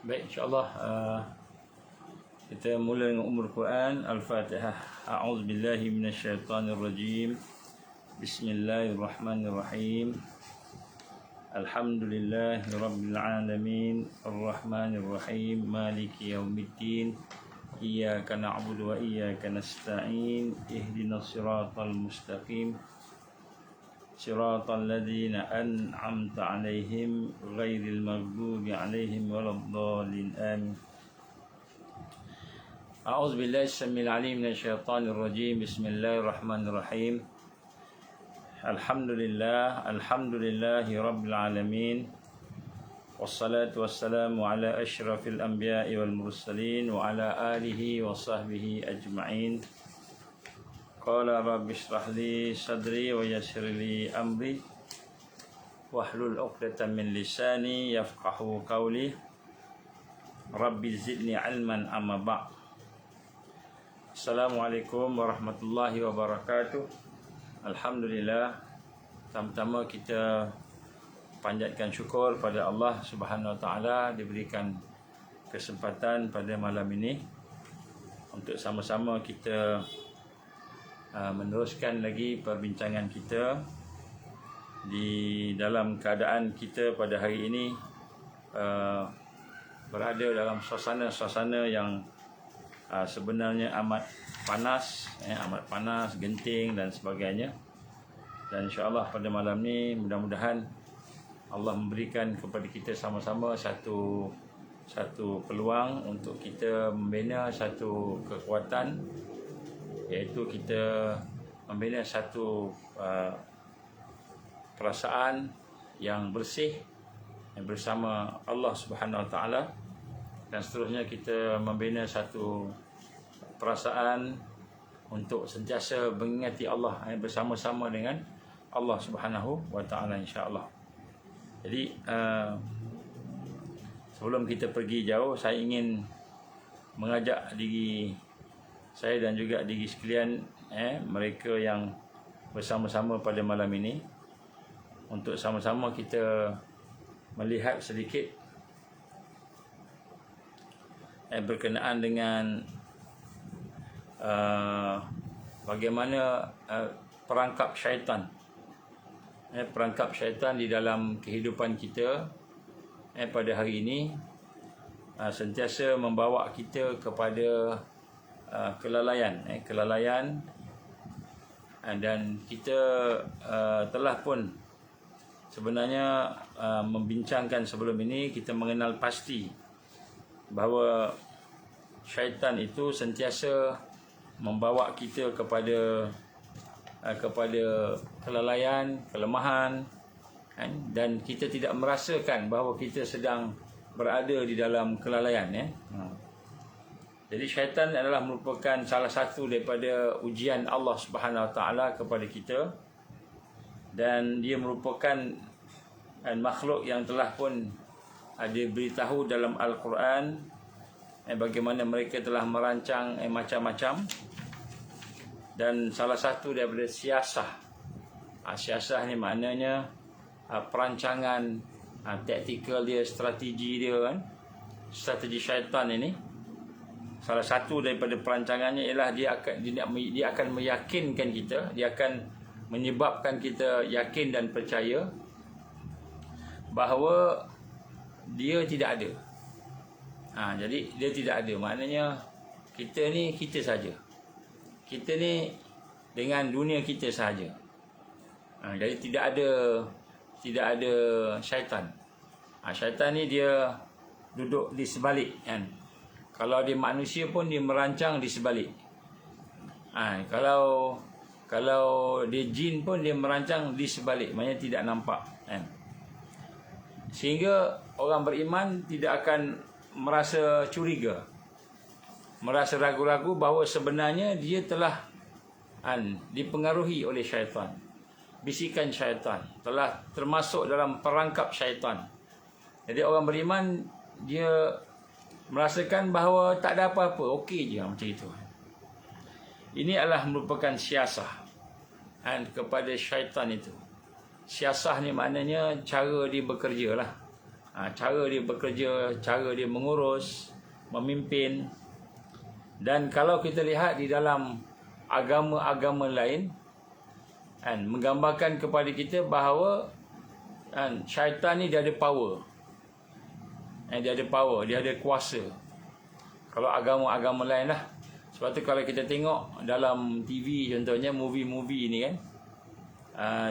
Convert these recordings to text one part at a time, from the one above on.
Baik, insyaAllah kita mula dengan umur Quran. Al-Fatihah. A'udzubillahi minasyaitanirrajim. Bismillahirrahmanirrahim. Alhamdulillahi rabbil alamin. Ar-Rahmanirrahim. Maliki yaumiddin. Iyyaka na'budu wa iyyaka nasta'in. Ihdinas siratal mustaqim. Siratal ladzina an'amta 'alaihim ghairil maghdubi 'alaihim waladdallin. Amin. A'udzu billahi samil 'alim minasyaitonir rajim. Bismillahirrahmanirrahim. Alhamdulillahi rabbil alamin. Wassalatu wassalamu ala asyrafil anbiya'i wal mursalin wa ala alihi wa sahbihi ajma'in. Qala rabbi shrah li sadri wa yassir li amri wahlul 'uqdatam min lisani yafqahu qawli. Rabbi zidni 'ilman amma ba'd. Assalamualaikum warahmatullahi wabarakatuh. Alhamdulillah, pertama-tama kita panjatkan syukur pada Allah Subhanahu wa taala diberikan kesempatan pada malam ini untuk sama-sama kita meneruskan lagi perbincangan kita di dalam keadaan kita pada hari ini berada dalam suasana yang sebenarnya amat panas, genting dan sebagainya. Dan insya-Allah pada malam ni mudah-mudahan Allah memberikan kepada kita sama-sama satu peluang untuk kita membina satu kekuatan, iaitu kita membina satu perasaan yang bersih bersama Allah Subhanahu wa taala, dan seterusnya kita membina satu perasaan untuk sentiasa mengingati Allah bersama-sama dengan Allah Subhanahu wa taala, insya-Allah. Jadi sebelum kita pergi jauh, saya ingin mengajak diri saya dan juga diri sekalian, mereka yang bersama-sama pada malam ini, untuk sama-sama kita melihat sedikit berkenaan dengan bagaimana perangkap syaitan di dalam kehidupan kita pada hari ini sentiasa membawa kita kepada kelalaian, dan kita telah pun sebenarnya membincangkan sebelum ini. Kita mengenal pasti bahawa syaitan itu sentiasa membawa kita kepada kelalaian, kelemahan, dan kita tidak merasakan bahawa kita sedang berada di dalam kelalaian. Jadi syaitan adalah merupakan salah satu daripada ujian Allah Subhanahu wa taala kepada kita, dan dia merupakan makhluk yang telah pun diberitahu dalam Al-Quran bagaimana mereka telah merancang macam-macam. Dan salah satu daripada siasah ni maknanya perancangan taktikal dia, strategi dia, strategi syaitan ini. Salah satu daripada perancangannya ialah dia akan meyakinkan kita, dia akan menyebabkan kita yakin dan percaya bahawa dia tidak ada. Jadi dia tidak ada, maknanya kita ni kita saja. Kita ni dengan dunia kita saja. Jadi tidak ada syaitan. Syaitan ni dia duduk di sebalik, kan. Kalau dia manusia pun dia merancang di sebalik. Kalau dia jin pun dia merancang di sebalik, maknanya tidak nampak, kan. Sehingga orang beriman tidak akan merasa curiga, merasa ragu-ragu bahawa sebenarnya dia telah dipengaruhi oleh syaitan. Bisikan syaitan telah termasuk dalam perangkap syaitan. Jadi orang beriman dia merasakan bahawa tak ada apa-apa, okey je macam itu. Ini adalah merupakan siasah kepada syaitan itu. Siasah ni maknanya cara dia bekerja lah. cara dia bekerja, cara dia mengurus, memimpin. Dan kalau kita lihat di dalam agama-agama lain, menggambarkan kepada kita bahawa syaitan ni dia ada power. Dia ada power, dia ada kuasa. Kalau agama-agama lain lah. Sebab tu kalau kita tengok dalam TV contohnya, movie-movie ni kan,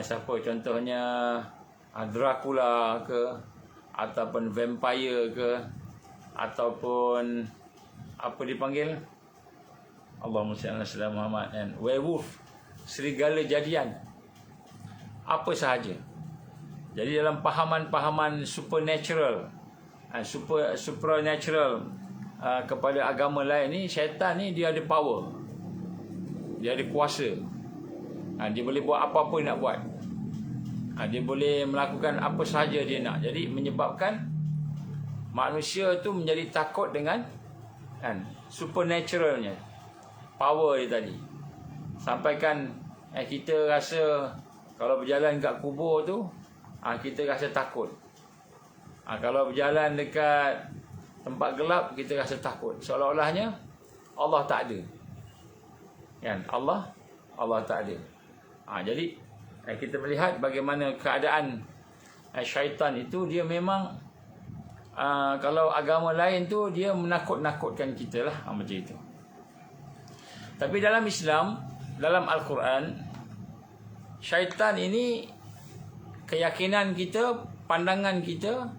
siapa contohnya Dracula ke, ataupun vampire ke, ataupun apa dipanggil, Allahumma salli ala sayyidina Muhammad, werewolf, serigala jadian, apa sahaja. Jadi dalam pahaman-pahaman supernatural, supernatural kepada agama lain ni, syaitan ni dia ada power, dia ada kuasa. Dia boleh buat apa-apa nak buat. Dia boleh melakukan apa sahaja dia nak. Jadi menyebabkan manusia tu menjadi takut dengan supernaturalnya, power dia tadi. Sampaikan kita rasa kalau berjalan kat kubur tu, kita rasa takut. Kalau berjalan dekat tempat gelap, kita rasa takut. Seolah-olahnya Allah tak ada. Kan? Allah tak ada. Jadi kita melihat bagaimana keadaan syaitan itu. Dia memang kalau agama lain tu dia menakut-nakutkan kita lah, macam itu. Tapi dalam Islam, dalam Al-Quran, syaitan ini, keyakinan kita, pandangan kita,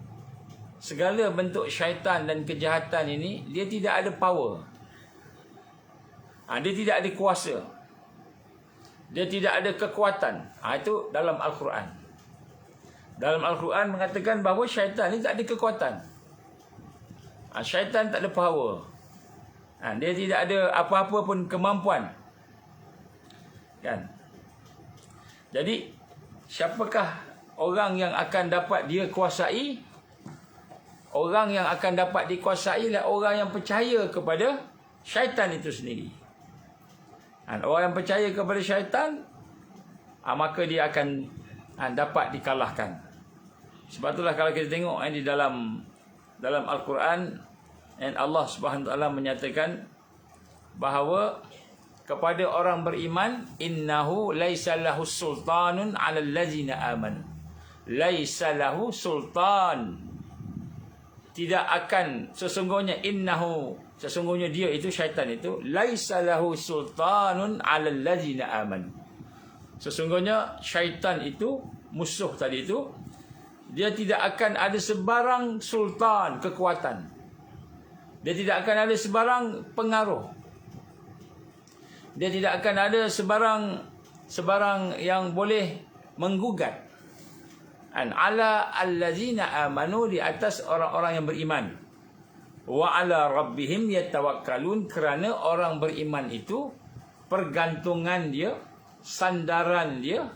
segala bentuk syaitan dan kejahatan ini, dia tidak ada power. Dia tidak ada kuasa. Dia tidak ada kekuatan. Itu dalam Al-Quran. Dalam Al-Quran mengatakan bahawa syaitan ini tak ada kekuatan. Syaitan tak ada power. Dia tidak ada apa-apa pun kemampuan. Kan? Jadi, siapakah orang yang akan dapat dia kuasai? Orang yang akan dapat dikuasai adalah orang yang percaya kepada syaitan itu sendiri. Orang yang percaya kepada syaitan, maka dia akan dapat dikalahkan. Sebab itulah kalau kita tengok di dalam Al-Quran, Allah Subhanahu Wa Taala menyatakan bahawa kepada orang beriman, innahu laisa lahu sultanun 'alal ladzina amanu. Laisa lahu sultan. Tidak akan, sesungguhnya sesungguhnya dia itu, syaitan itu, laisa lahu sultanun 'alal ladzina amanu. Sesungguhnya syaitan itu, musuh tadi itu, dia tidak akan ada sebarang sultan, kekuatan. Dia tidak akan ada sebarang pengaruh. Dia tidak akan ada sebarang yang boleh menggugat. Ala allazina amanu, di atas orang-orang yang beriman. Wa ala rabbihim yatawakkalun, kerana orang beriman itu pergantungan dia, sandaran dia,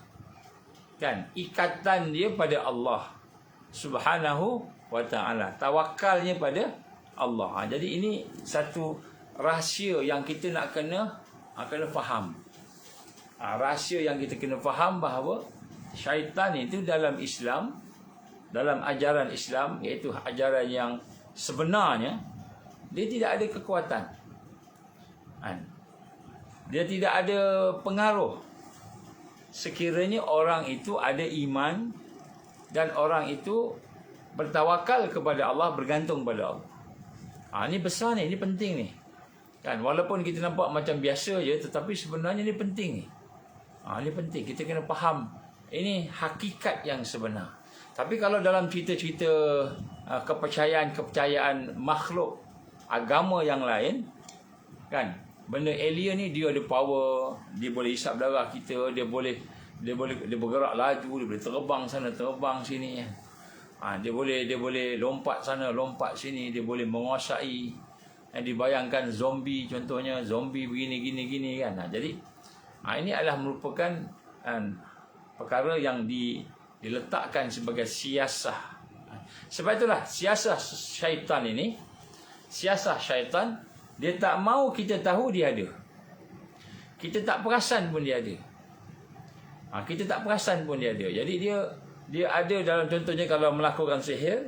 kan, ikatan dia pada Allah Subhanahu wa taala. Tawakalnya pada Allah. Jadi ini satu rahsia yang kita nak kena faham. Rahsia yang kita kena faham bahawa syaitan itu dalam Islam, dalam ajaran Islam, iaitu ajaran yang sebenarnya, dia tidak ada kekuatan. Dia tidak ada pengaruh. Sekiranya orang itu ada iman dan orang itu bertawakal kepada Allah, bergantung pada Allah. Ini besar ni, ini penting ni. Kan, walaupun kita nampak macam biasa je, tetapi sebenarnya ni penting ni. Ini penting, kita kena faham. Ini hakikat yang sebenar. Tapi kalau dalam cerita-cerita kepercayaan makhluk agama yang lain, kan, benda alien ni dia ada power, dia boleh hisap darah kita, dia bergerak laju, dia boleh terbang sana, terbang sini. Dia boleh lompat sana, lompat sini, dia boleh menguasai. Dibayangkan zombie, contohnya zombie begini kan. Jadi ini adalah merupakan perkara yang diletakkan sebagai siasah. Sebab itulah siasah syaitan ini, siasah syaitan, dia tak mau kita tahu dia ada. Kita tak perasan pun dia ada. Kita tak perasan pun dia ada. Jadi dia ada dalam, contohnya kalau melakukan sihir,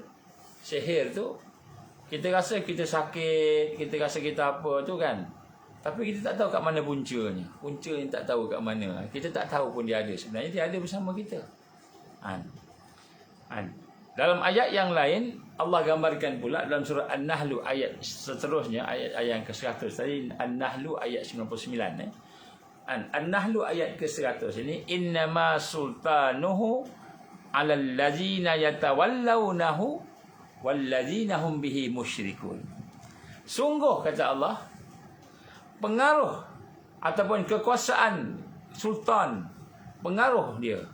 sihir tu, kita rasa kita sakit, kita rasa kita apa tu kan. Tapi kita tak tahu kat mana puncanya. Puncanya tak tahu kat mana. Kita tak tahu pun dia ada. Sebenarnya dia ada bersama kita. Dalam ayat yang lain, Allah gambarkan pula dalam surah An-Nahl ayat seterusnya, ayat yang ke-100 tadi, An-Nahl ayat 99. An-Nahl ayat ke-100 ini, innama sultanuhu 'alal ladzina yatawallawnahu wal ladzina hum bihi musyrikun. Sungguh kata Allah, pengaruh ataupun kekuasaan sultan, pengaruh dia,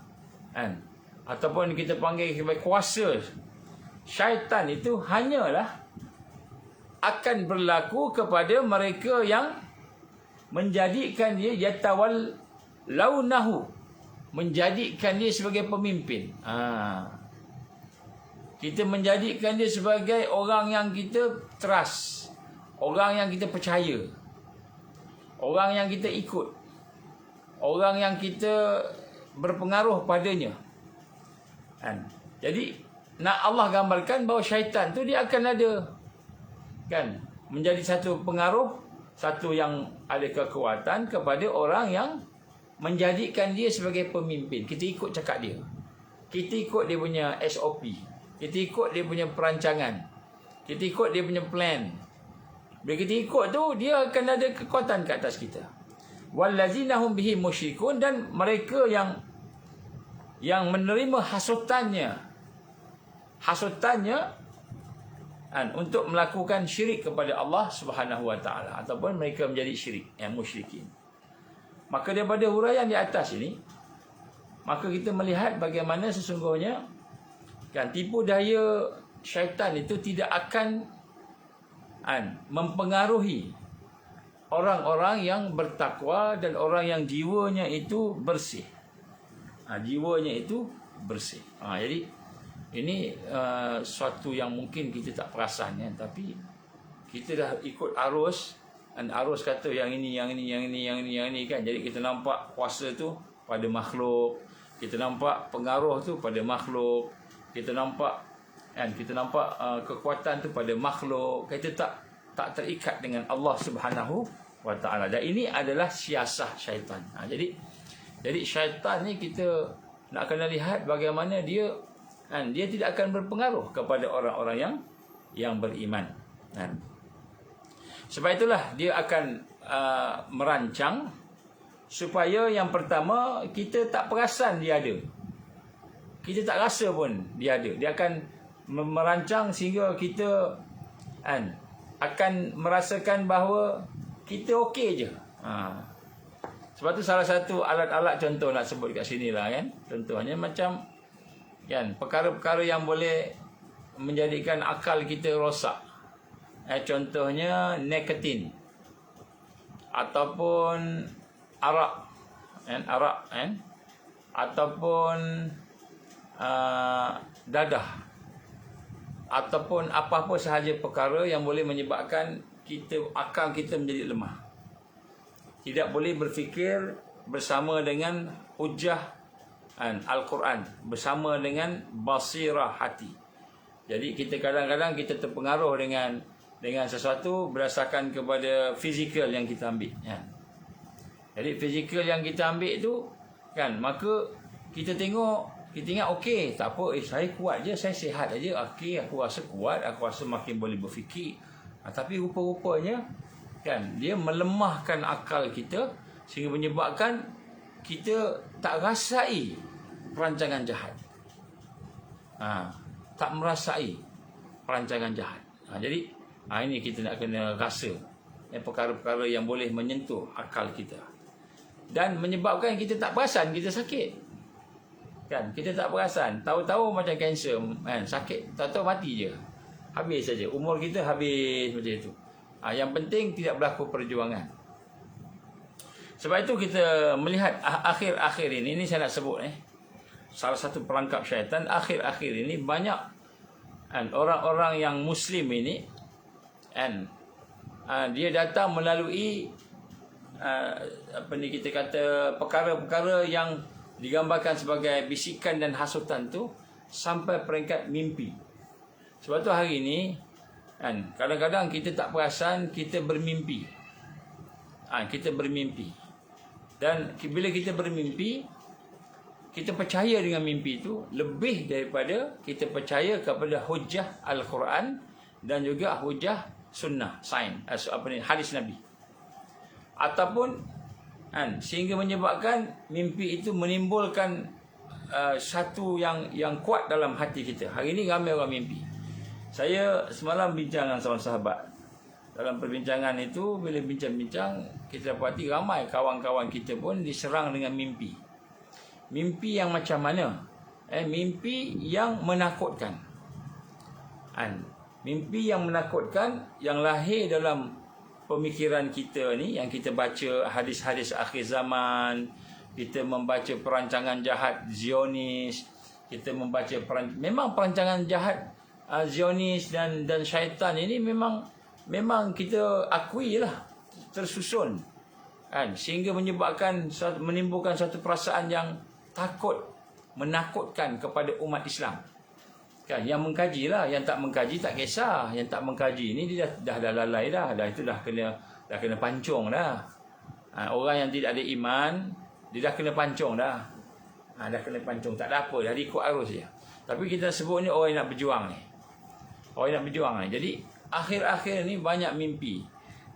ataupun kita panggil sebagai kuasa syaitan itu hanyalah akan berlaku kepada mereka yang menjadikan dia yatawallawnahu, menjadikan dia sebagai pemimpin. Kita menjadikan dia sebagai orang yang kita trust, orang yang kita percaya, orang yang kita ikut, orang yang kita berpengaruh padanya. Jadi nak Allah gambarkan bahawa syaitan tu dia akan ada kan, menjadi satu pengaruh, satu yang ada kekuatan kepada orang yang menjadikan dia sebagai pemimpin. Kita ikut cakap dia, kita ikut dia punya SOP, kita ikut dia punya perancangan, kita ikut dia punya plan. Bila kita ikut tu, dia akan ada kekuatan ke atas kita. Wallazina hum bihi musyrikun, dan mereka yang menerima hasutannya untuk melakukan syirik kepada Allah Subhanahu wa taala, ataupun mereka menjadi syirik, yang musyrikin. Maka daripada huraian di atas ini, maka kita melihat bagaimana sesungguhnya kan tipu daya syaitan itu tidak akan mempengaruhi orang-orang yang bertakwa dan orang yang jiwanya itu bersih. Jiwanya itu bersih. Jadi ini suatu yang mungkin kita tak perasan ya, tapi kita dah ikut arus, dan arus kata yang ini kan. Jadi kita nampak kuasa tu pada makhluk, kita nampak pengaruh tu pada makhluk, kita nampak kekuatan tu pada makhluk. Kita tak terikat dengan Allah Subhanahu wa taala. Dan ini adalah siasah syaitan. Jadi syaitan ni kita nak kena lihat bagaimana dia tidak akan berpengaruh kepada orang-orang yang beriman. Sebab itulah dia akan merancang supaya yang pertama kita tak perasan dia ada. Kita tak rasa pun dia ada. Dia akan merancang sehingga kita akan merasakan bahawa kita okey je. Sebab tu salah satu alat-alat contoh nak sebut kat sini lah kan. Contohnya macam kan, perkara-perkara yang boleh menjadikan akal kita rosak. Contohnya nikotin ataupun arak ataupun dadah, ataupun apa-apa sahaja perkara yang boleh menyebabkan akal kita menjadi lemah. Tidak boleh berfikir bersama dengan hujah Al-Quran, bersama dengan basirah hati. Jadi kita kadang-kadang kita terpengaruh dengan sesuatu berdasarkan kepada fizikal yang kita ambil. Jadi fizikal yang kita ambil tu kan, maka kita tengok, kita ingat okey, tak apa, saya kuat je, saya sihat aja, okey, aku rasa kuat, aku rasa makin boleh berfikir. Tapi rupa-rupanya kan, dia melemahkan akal kita sehingga menyebabkan kita tak rasai perancangan jahat. Tak merasai perancangan jahat. Jadi ini kita nak kena rasa perkara-perkara yang boleh menyentuh akal kita dan menyebabkan kita tak perasan kita sakit. Kan, kita tak perasan, tahu-tahu macam kanser kan, sakit, tahu-tahu mati je. Habis saja, umur kita habis macam itu. Yang penting tidak berlaku perjuangan. Sebab itu kita melihat akhir-akhir ini saya nak sebut salah satu perangkap syaitan akhir-akhir ini, banyak orang-orang yang Muslim ini dia datang melalui kita kata perkara-perkara yang digambarkan sebagai bisikan dan hasutan tu sampai peringkat mimpi. Sebab tu hari ni kan, kadang-kadang kita tak perasan kita bermimpi. Kita bermimpi. Dan bila kita bermimpi, kita percaya dengan mimpi itu lebih daripada kita percaya kepada hujah Al-Quran dan juga hujah sunnah, hadis Nabi. Ataupun sehingga menyebabkan mimpi itu menimbulkan satu yang kuat dalam hati kita. Hari ini ramai orang mimpi. Saya semalam bincang dengan seorang sahabat. Dalam perbincangan itu, bila bincang-bincang, kita dapati ramai kawan-kawan kita pun diserang dengan mimpi. Mimpi yang macam mana? Mimpi yang menakutkan. Mimpi yang menakutkan, yang lahir dalam pemikiran kita ni, yang kita baca hadis-hadis akhir zaman, kita membaca perancangan jahat Zionis, kita membaca memang perancangan jahat Zionis dan syaitan ini memang kita akui lah tersusun, sehingga menimbulkan satu perasaan yang takut, menakutkan kepada umat Islam. Yang mengkaji lah, yang tak mengkaji tak kisah. Yang tak mengkaji ni dia dah lalai dah. Itu dah kena pancung dah. Orang yang tidak ada iman, dia dah kena pancung dah. Dah kena pancung, tak ada apa, dah ikut arus je. Tapi kita sebut ni orang yang nak berjuang ni. Orang yang nak berjuang ni. Jadi akhir-akhir ni banyak mimpi.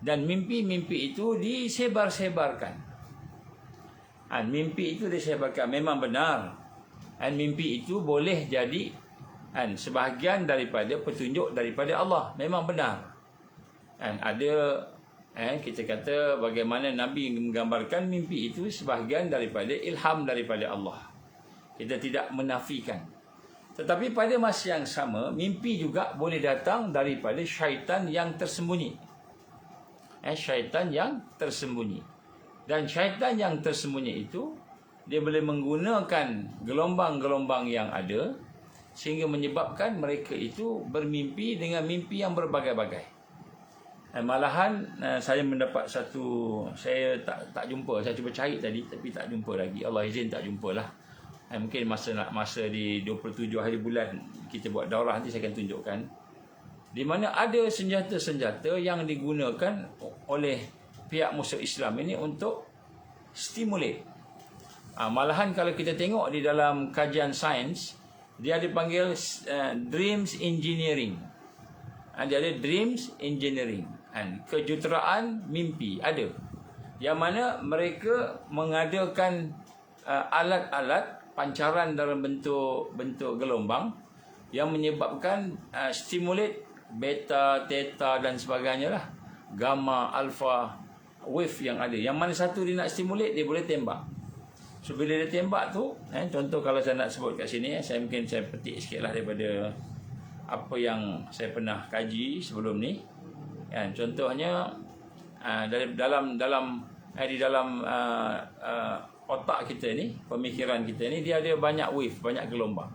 Dan mimpi-mimpi itu disebar-sebarkan. Mimpi itu disebarkan, memang benar. Mimpi itu boleh jadi sebahagian daripada petunjuk daripada Allah. Memang benar. Ada kita kata bagaimana Nabi menggambarkan mimpi itu sebahagian daripada ilham daripada Allah. Kita tidak menafikan. Tetapi pada masa yang sama, mimpi juga boleh datang daripada syaitan yang tersembunyi. Syaitan yang tersembunyi. Dan syaitan yang tersembunyi itu, dia boleh menggunakan gelombang-gelombang yang ada sehingga menyebabkan mereka itu bermimpi dengan mimpi yang berbagai-bagai. Malahan saya mendapat satu, saya tak jumpa, saya cuba cari tadi tapi tak jumpa lagi. Allah izin tak jumpalah. Mungkin masa di 27 hari bulan kita buat daurah nanti saya akan tunjukkan. Di mana ada senjata-senjata yang digunakan oleh pihak musuh Islam ini untuk stimulate. Malahan kalau kita tengok di dalam kajian sains, dia dipanggil dreams engineering. Dia ada dreams engineering. Kejuruteraan mimpi ada. Yang mana mereka mengadakan alat-alat pancaran dalam bentuk gelombang yang menyebabkan stimulate beta, theta dan sebagainya lah. Gamma, alpha, wave yang ada. Yang mana satu dia nak stimulate, dia boleh tembak. So bila dia tembak tu, contoh kalau saya nak sebut kat sini, saya petik sikit lah daripada apa yang saya pernah kaji sebelum ni. Contohnya di dalam otak kita ni, pemikiran kita ni, dia ada banyak wave, banyak gelombang.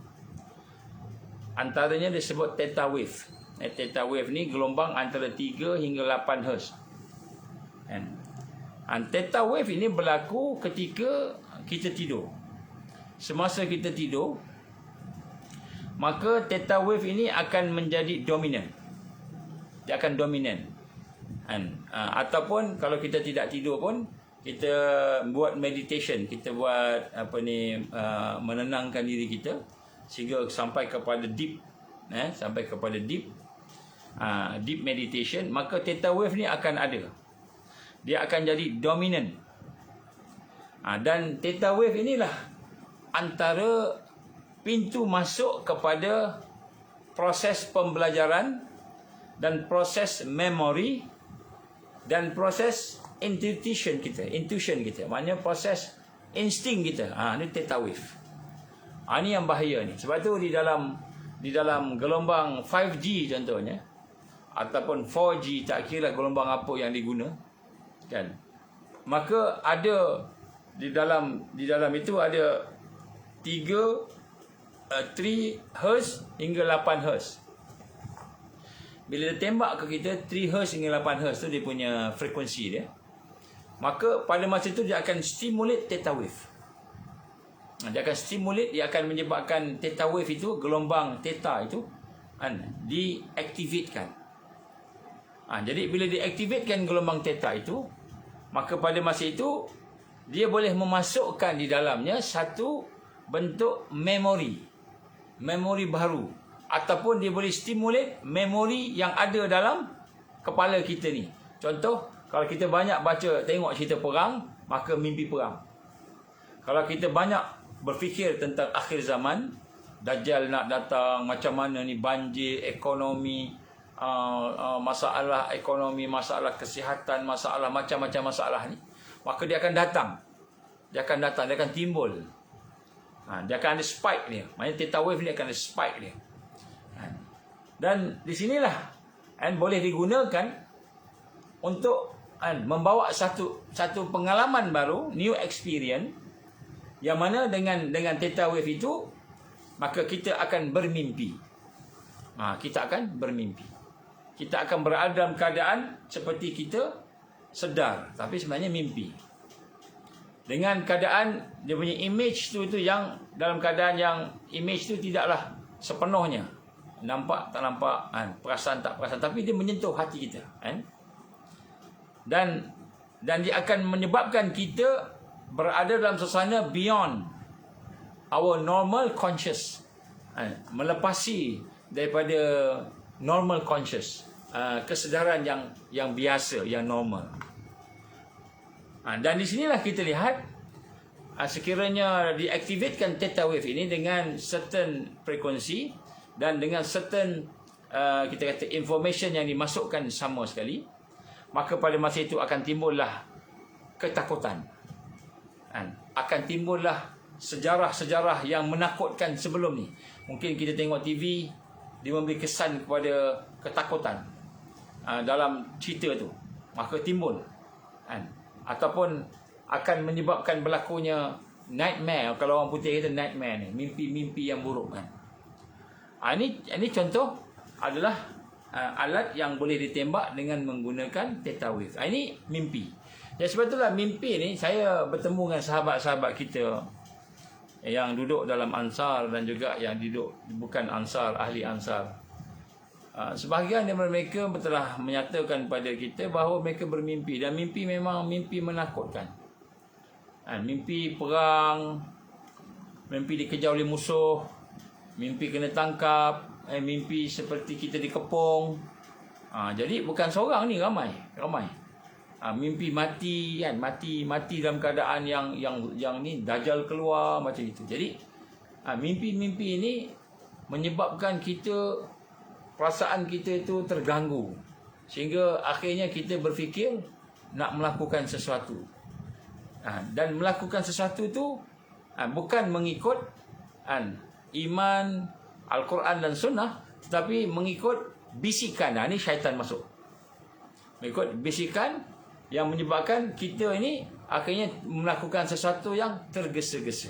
Antaranya disebut theta wave. Theta wave ni gelombang antara 3 hingga 8 Hz. Theta wave ini berlaku ketika kita tidur. Semasa kita tidur, maka theta wave ini akan menjadi dominan. Dia akan dominan. Ataupun kalau kita tidak tidur pun, kita buat meditation, kita buat menenangkan diri kita sehingga sampai kepada deep, sampai kepada deep meditation, maka theta wave ni akan ada. Dia akan jadi dominan. Dan theta wave inilah antara pintu masuk kepada proses pembelajaran dan proses memori dan proses intuition kita. Maknanya proses insting kita. Ini theta wave. Ini yang bahaya ni. Sebab tu di dalam gelombang 5G contohnya, ataupun 4G, tak kira gelombang apa yang diguna, kan? Maka ada di dalam itu ada 3 Hz hingga 8 Hz. Bila dia tembak ke kita 3 Hz hingga 8 Hz tu dia punya frekuensi dia. Maka pada masa itu dia akan stimulate theta wave. Dia akan stimulate, dia akan menyebabkan theta wave itu, gelombang theta itu diaktifkan. Jadi bila diaktifkan gelombang theta itu, maka pada masa itu dia boleh memasukkan di dalamnya satu bentuk memori baru, ataupun dia boleh stimulate memori yang ada dalam kepala kita ni. Contoh, kalau kita banyak tengok cerita perang, maka mimpi perang. Kalau kita banyak berfikir tentang akhir zaman, Dajjal nak datang, macam mana ni banjir, ekonomi, masalah ekonomi, masalah kesihatan, masalah macam-macam masalah ni, maka dia akan datang. Dia akan timbul. Dia akan ada spike dia. Maksudnya theta wave ni akan ada spike dia. Dan di sinilah boleh digunakan untuk membawa satu pengalaman baru, new experience, yang mana dengan theta wave itu, maka kita akan bermimpi. Kita akan bermimpi. Kita akan berada dalam keadaan seperti kita sedar, tapi sebenarnya mimpi. Dengan keadaan dia punya image tu yang dalam keadaan yang image tu tidaklah sepenuhnya nampak tak nampak, perasaan tak perasaan, tapi dia menyentuh hati kita, dan dia akan menyebabkan kita berada dalam suasana beyond our normal conscious, melepasi daripada normal conscious, kesedaran yang biasa, yang normal. Dan di sinilah kita lihat, sekiranya diaktifkan theta wave ini dengan certain frekuensi dan dengan certain kita kata information yang dimasukkan sama sekali, maka pada masa itu akan timbullah ketakutan, akan timbullah sejarah-sejarah yang menakutkan sebelum ni. Mungkin kita tengok TV, dia memberi kesan kepada ketakutan dalam cerita tu, maka timbul, ataupun akan menyebabkan berlakunya nightmare. Kalau orang putih kata nightmare ni, mimpi-mimpi yang buruk kan. Ini contoh adalah alat yang boleh ditembak dengan menggunakan theta wave. Ini mimpi. Ya, sebab itulah mimpi ni, saya bertemu dengan sahabat-sahabat kita yang duduk dalam Ansar dan juga yang duduk bukan Ansar, ahli Ansar. Sebahagian daripada mereka telah menyatakan pada kita bahawa mereka bermimpi, dan mimpi memang mimpi menakutkan. Mimpi perang, mimpi dikejar oleh musuh, mimpi kena tangkap, mimpi seperti kita dikepung. Jadi bukan seorang ni, ramai. Mimpi mati kan, mati dalam keadaan yang ni Dajjal keluar macam itu. Jadi mimpi-mimpi ini menyebabkan perasaan kita itu terganggu, sehingga akhirnya kita berfikir nak melakukan sesuatu. Dan melakukan sesuatu itu bukan mengikut iman, Al-Quran dan Sunnah, tetapi mengikut bisikan. Ini syaitan masuk. Mengikut bisikan yang menyebabkan kita ini akhirnya melakukan sesuatu yang tergesa-gesa.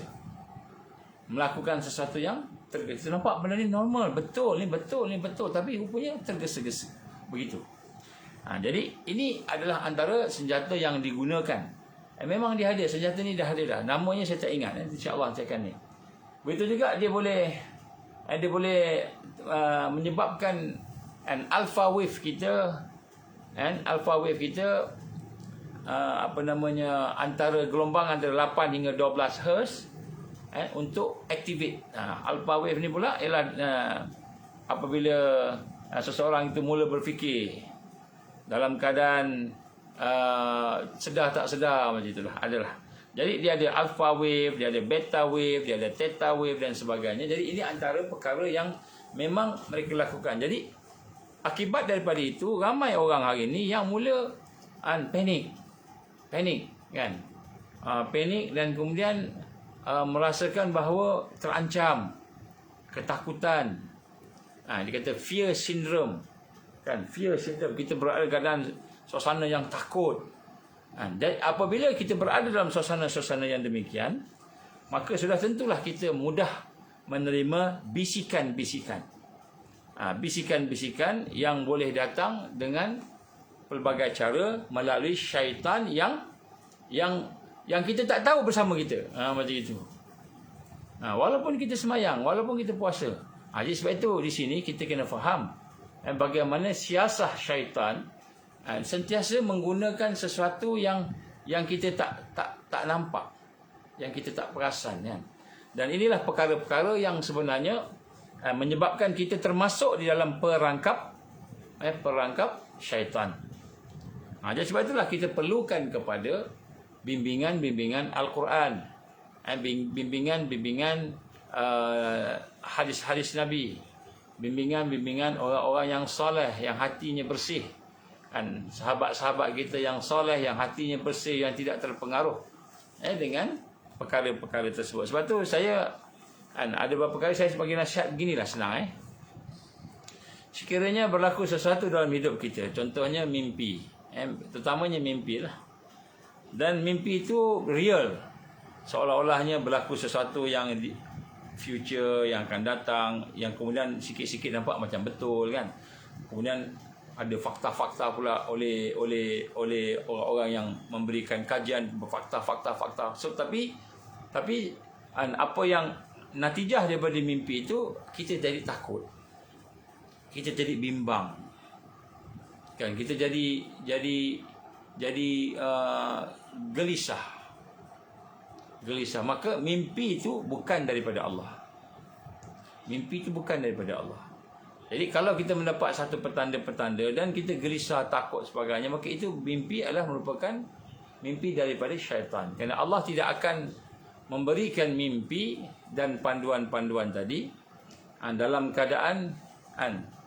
Melakukan sesuatu yang tergesa. Nampak benda ni normal, betul, tapi rupanya tergesa-gesa. Begitu. Jadi ini adalah antara senjata yang digunakan. Memang dia ada, senjata ni dah ada dah. Namanya saya tak ingat, insya-Allah saya akan ni. Begitu juga dia boleh menyebabkan alpha wave kita, antara gelombang antara 8 hingga 12 Hz untuk activate. Alpha wave ni pula ialah apabila seseorang itu mula berfikir dalam keadaan sedar tak sedar, macam itulah, adalah. Jadi dia ada alpha wave, dia ada beta wave, dia ada theta wave dan sebagainya. Jadi ini antara perkara yang memang mereka lakukan. Jadi akibat daripada itu, ramai orang hari ini yang mula panik kan, panik dan kemudian merasakan bahawa terancam, ketakutan. Dia kata fear syndrome kan, fear syndrome. Kita berada dalam suasana yang takut. Dan apabila kita berada dalam suasana-suasana yang demikian, maka sudah tentulah kita mudah menerima bisikan-bisikan. Bisikan-bisikan yang boleh datang dengan pelbagai cara melalui syaitan yang kita tak tahu bersama kita. Macam itu. Walaupun kita semayang, walaupun kita puasa, Jadi sebab itu di sini kita kena faham bagaimana siasah syaitan sentiasa menggunakan sesuatu yang kita tak nampak, yang kita tak perasan, kan. Dan inilah perkara-perkara yang sebenarnya menyebabkan kita termasuk di dalam perangkap syaitan. Jadi sebab itulah kita perlukan kepada bimbingan-bimbingan Al-Quran, bimbingan-bimbingan hadis-hadis Nabi, bimbingan-bimbingan orang-orang yang soleh, yang hatinya bersih, kan, sahabat-sahabat kita yang soleh, yang hatinya bersih, yang tidak terpengaruh dengan perkara-perkara tersebut. Sebab tu saya ada beberapa kali saya bagi nasihat beginilah, senang. Sekiranya berlaku sesuatu dalam hidup kita, contohnya mimpi, terutamanya mimpi lah, dan mimpi itu real, seolah-olahnya berlaku sesuatu yang di future, yang akan datang, yang kemudian sikit-sikit nampak macam betul, kan. Kemudian ada fakta-fakta pula oleh orang-orang yang memberikan kajian fakta. So, tapi apa yang natijah daripada mimpi itu, kita jadi takut, kita jadi bimbang, kan, kita jadi gelisah. Maka mimpi itu bukan daripada Allah. Mimpi itu bukan daripada Allah. Jadi kalau kita mendapat satu petanda-petanda dan kita gelisah, takut sebagainya, maka itu mimpi adalah merupakan mimpi daripada syaitan. Kerana Allah tidak akan memberikan mimpi dan panduan-panduan tadi dalam keadaan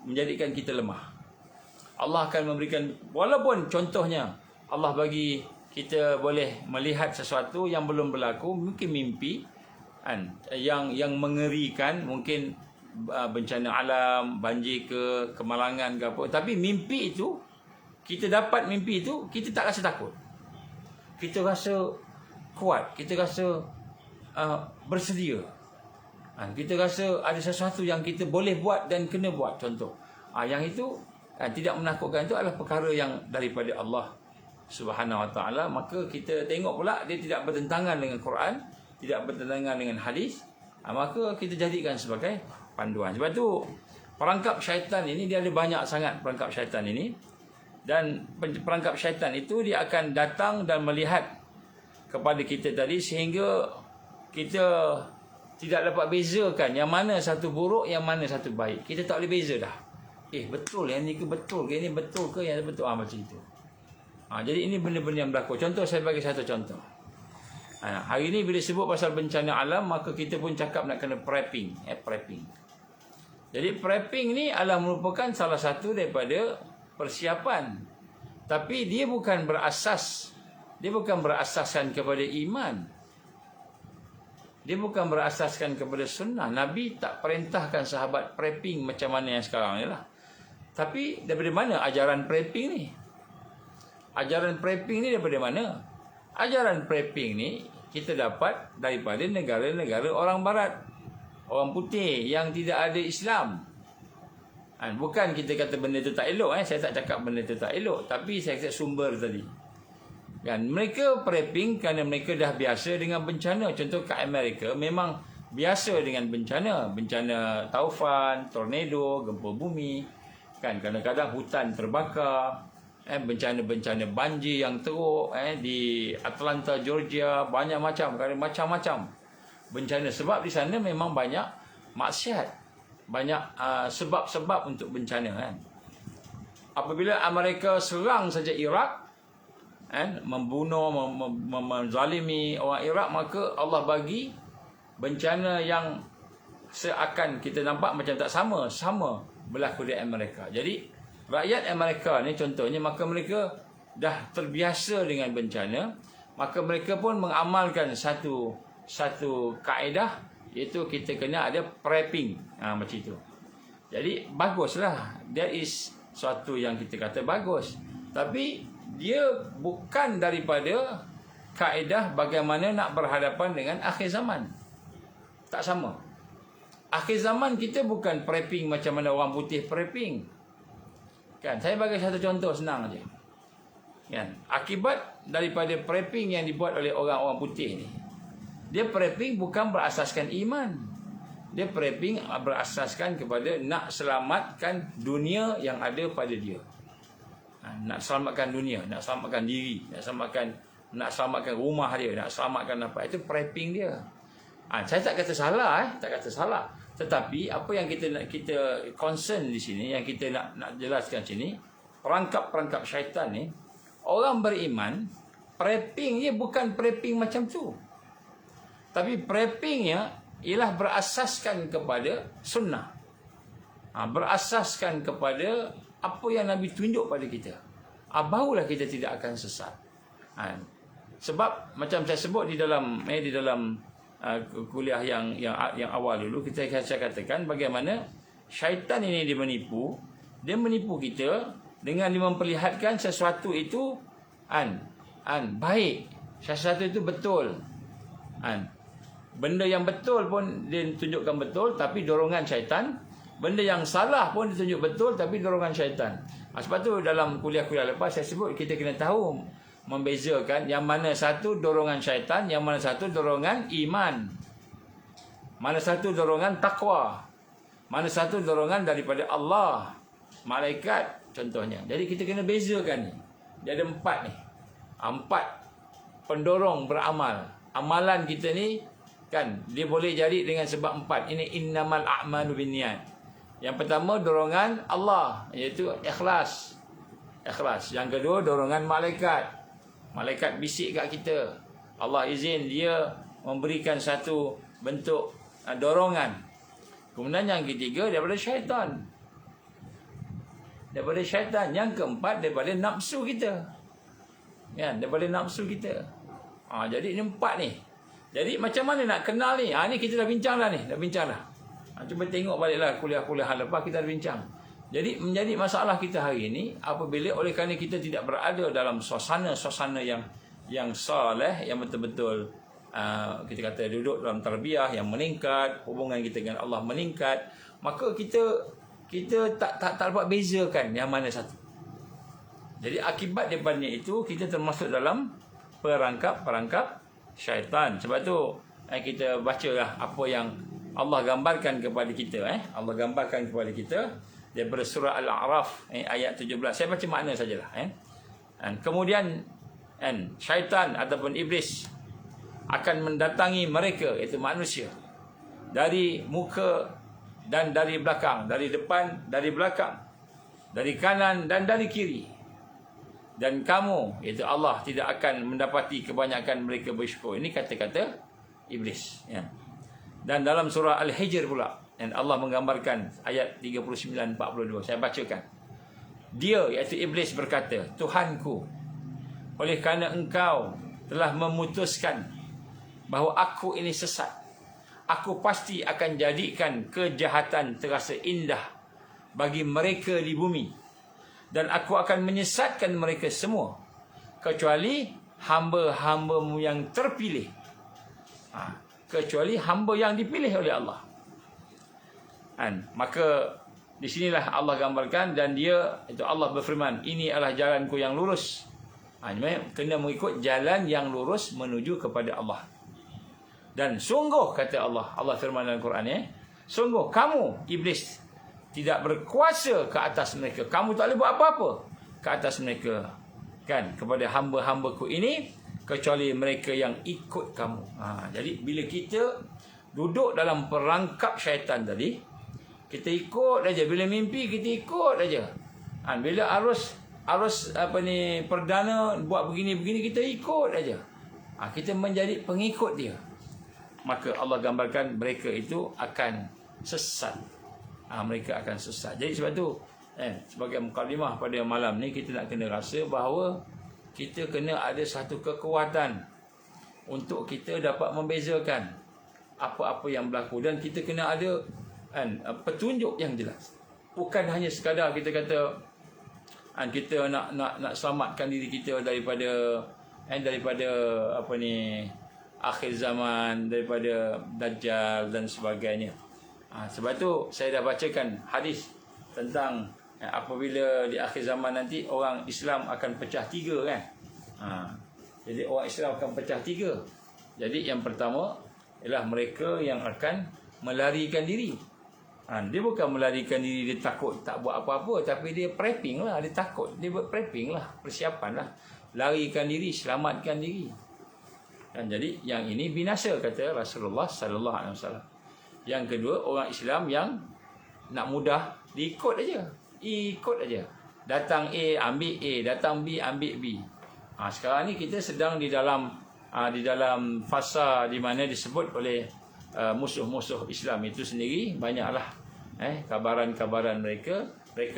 menjadikan kita lemah. Allah akan memberikan, walaupun contohnya Allah bagi kita boleh melihat sesuatu yang belum berlaku, mungkin mimpi yang mengerikan, mungkin bencana alam, banjir ke, kemalangan ke apa. Tapi mimpi itu, kita dapat mimpi itu, kita tak rasa takut. Kita rasa kuat, kita rasa bersedia. Kita rasa ada sesuatu yang kita boleh buat dan kena buat. Contoh, yang itu tidak menakutkan, itu adalah perkara yang daripada Allah Subhanahu Wa Taala. Maka kita tengok pula dia tidak bertentangan dengan Quran, tidak bertentangan dengan hadis, maka kita jadikan sebagai panduan. Sebab tu perangkap syaitan ini, dia ada banyak sangat perangkap syaitan ini. Dan perangkap syaitan itu dia akan datang dan melihat kepada kita tadi, sehingga kita tidak dapat bezakan yang mana satu buruk, yang mana satu baik. Kita tak boleh beza dah. Betul yang ni ke betul ke, ini betul ke yang betul, macam itu. Jadi ini benda-benda yang berlaku. Contoh, saya bagi satu contoh. Hari ini bila sebut pasal bencana alam, maka kita pun cakap nak kena prepping. Prepping. Jadi prepping ni adalah merupakan salah satu daripada persiapan. Tapi dia bukan berasaskan kepada iman. Dia bukan berasaskan kepada sunnah. Nabi tak perintahkan sahabat prepping macam mana yang sekarang ni lah. Tapi daripada mana ajaran prepping ni? Ajaran prepping ni daripada mana? Ajaran prepping ni kita dapat daripada negara-negara orang barat, orang putih yang tidak ada Islam. Bukan kita kata benda tu tak elok, saya tak cakap benda tu tak elok, tapi saya kata sumber tadi. Kan mereka prepping kerana mereka dah biasa dengan bencana. Contoh kat Amerika memang biasa dengan bencana taufan, tornado, gempa bumi. Kan kadang-kadang hutan terbakar, bencana-bencana banjir yang teruk di Atlanta, Georgia, banyak macam-macam bencana. Sebab di sana memang banyak maksiat, banyak sebab-sebab untuk bencana, kan. Apabila Amerika serang saja Iraq, membunuh, menzalimi orang Iraq, maka Allah bagi bencana yang seakan kita nampak macam tak sama berlaku di Amerika. Jadi rakyat Amerika ni contohnya, maka mereka dah terbiasa dengan bencana, maka mereka pun mengamalkan satu kaedah, iaitu kita kena ada prepping, macam itu. Jadi baguslah, that is suatu yang kita kata bagus, tapi dia bukan daripada kaedah bagaimana nak berhadapan dengan akhir zaman. Tak sama. Akhir zaman kita bukan prepping macam mana orang putih prepping. Kan, saya bagi satu contoh senang aja. Kan, akibat daripada prepping yang dibuat oleh orang-orang putih ni, dia prepping bukan berasaskan iman. Dia prepping berasaskan kepada nak selamatkan dunia yang ada pada dia. Nak selamatkan dunia, nak selamatkan diri, nak selamatkan rumah dia, nak selamatkan apa. Itu prepping dia. Saya tak kata salah, tak kata salah. Tetapi apa yang kita concern di sini, yang kita nak jelaskan sini, perangkap-perangkap syaitan ni, orang beriman prepping dia bukan prepping macam tu. Tapi preppingnya ialah berasaskan kepada sunnah. Berasaskan kepada apa yang Nabi tunjuk pada kita. Barulah kita tidak akan sesat. Sebab macam saya sebut di dalam kuliah yang awal dulu, saya katakan bagaimana syaitan ini dia menipu kita dengan dia memperlihatkan sesuatu itu baik, sesuatu itu betul. Benda yang betul pun dia tunjukkan betul, tapi dorongan syaitan. Benda yang salah pun ditunjuk betul, tapi dorongan syaitan. Sebab tu dalam kuliah-kuliah lepas saya sebut kita kena tahu membezakan yang mana satu dorongan syaitan, yang mana satu dorongan iman, mana satu dorongan takwa, mana satu dorongan daripada Allah, malaikat contohnya. Jadi kita kena bezakan ni. Dia ada 4 ni. 4 pendorong beramal. Amalan kita ni kan dia boleh jadi dengan sebab 4. Ini innamal a'malu binniyat. Yang pertama dorongan Allah, iaitu ikhlas. Yang kedua dorongan malaikat. Malaikat bisik kat kita. Allah izin dia memberikan satu bentuk dorongan. Kemudian yang ketiga daripada syaitan. Yang keempat daripada nafsu kita. Daripada nafsu kita. Jadi ini 4 ni. Jadi macam mana nak kenal ni? Ni kita dah bincang dah. Cuba tengok baliklah kuliah-kuliah lepas kita dah bincang. Jadi menjadi masalah kita hari ini apabila oleh kerana kita tidak berada dalam suasana yang saleh, yang betul-betul kita kata duduk dalam tarbiyah yang meningkat, hubungan kita dengan Allah meningkat, maka kita tak dapat bezakan yang mana satu. Jadi akibat daripada itu kita termasuk dalam perangkap syaitan. Sebab tu kita bacalah apa yang Allah gambarkan kepada kita. Allah gambarkan kepada kita daripada surah Al-A'raf ayat 17. Saya baca makna sajalah. Kemudian syaitan ataupun iblis akan mendatangi mereka, iaitu manusia, dari muka dan dari belakang, dari depan, dari belakang, dari kanan dan dari kiri. Dan kamu, iaitu Allah, tidak akan mendapati kebanyakan mereka bersyukur. Ini kata-kata iblis. Dan dalam surah Al-Hijr pula, Allah menggambarkan ayat 39-42. Saya bacakan. Dia, iaitu iblis, berkata, Tuhanku, oleh kerana engkau telah memutuskan bahawa aku ini sesat, aku pasti akan jadikan kejahatan terasa indah bagi mereka di bumi. Dan aku akan menyesatkan mereka semua, kecuali hamba-hambamu yang terpilih. Kecuali hamba yang dipilih oleh Allah. Maka di sinilah Allah gambarkan, dan dia, itu Allah berfirman, ini adalah jalanku yang lurus. Kena mengikut jalan yang lurus menuju kepada Allah. Dan sungguh, kata Allah firman dalam Quran, sungguh kamu iblis tidak berkuasa ke atas mereka. Kamu tak boleh buat apa-apa ke atas mereka, kan, kepada hamba-hambaku ini, kecuali mereka yang ikut kamu. Jadi bila kita duduk dalam perangkap syaitan tadi, kita ikut aja. Bila mimpi kita ikut aja. Bila arus perdana buat begini-begini, kita ikut aja. Kita menjadi pengikut dia. Maka Allah gambarkan mereka itu akan sesat. Mereka akan sesat. Jadi sebab tu sebagai mukadimah pada malam ni, kita nak kena rasa bahawa kita kena ada satu kekuatan untuk kita dapat membezakan apa-apa yang berlaku, dan kita kena ada petunjuk yang jelas. Bukan hanya sekadar kita kata kita nak selamatkan diri kita daripada akhir zaman, daripada Dajjal dan sebagainya. Sebab tu saya dah bacakan hadis tentang apabila di akhir zaman nanti orang Islam akan pecah 3, kan. Jadi orang Islam akan pecah 3. Jadi yang pertama ialah mereka yang akan melarikan diri. Dia bukan melarikan diri, dia takut tak buat apa-apa, tapi dia prepping lah, dia takut, dia buat prepping lah, persiapan lah, larikan diri, selamatkan diri. Jadi yang ini binasa, kata Rasulullah sallallahu alaihi wasallam. Yang kedua, orang Islam yang nak mudah, diikut aja, ikut aja. Datang A ambil A, datang B ambil B. Sekarang ni kita sedang di dalam fasa di mana disebut oleh musuh-musuh Islam itu sendiri, banyaklah kabaran-kabaran mereka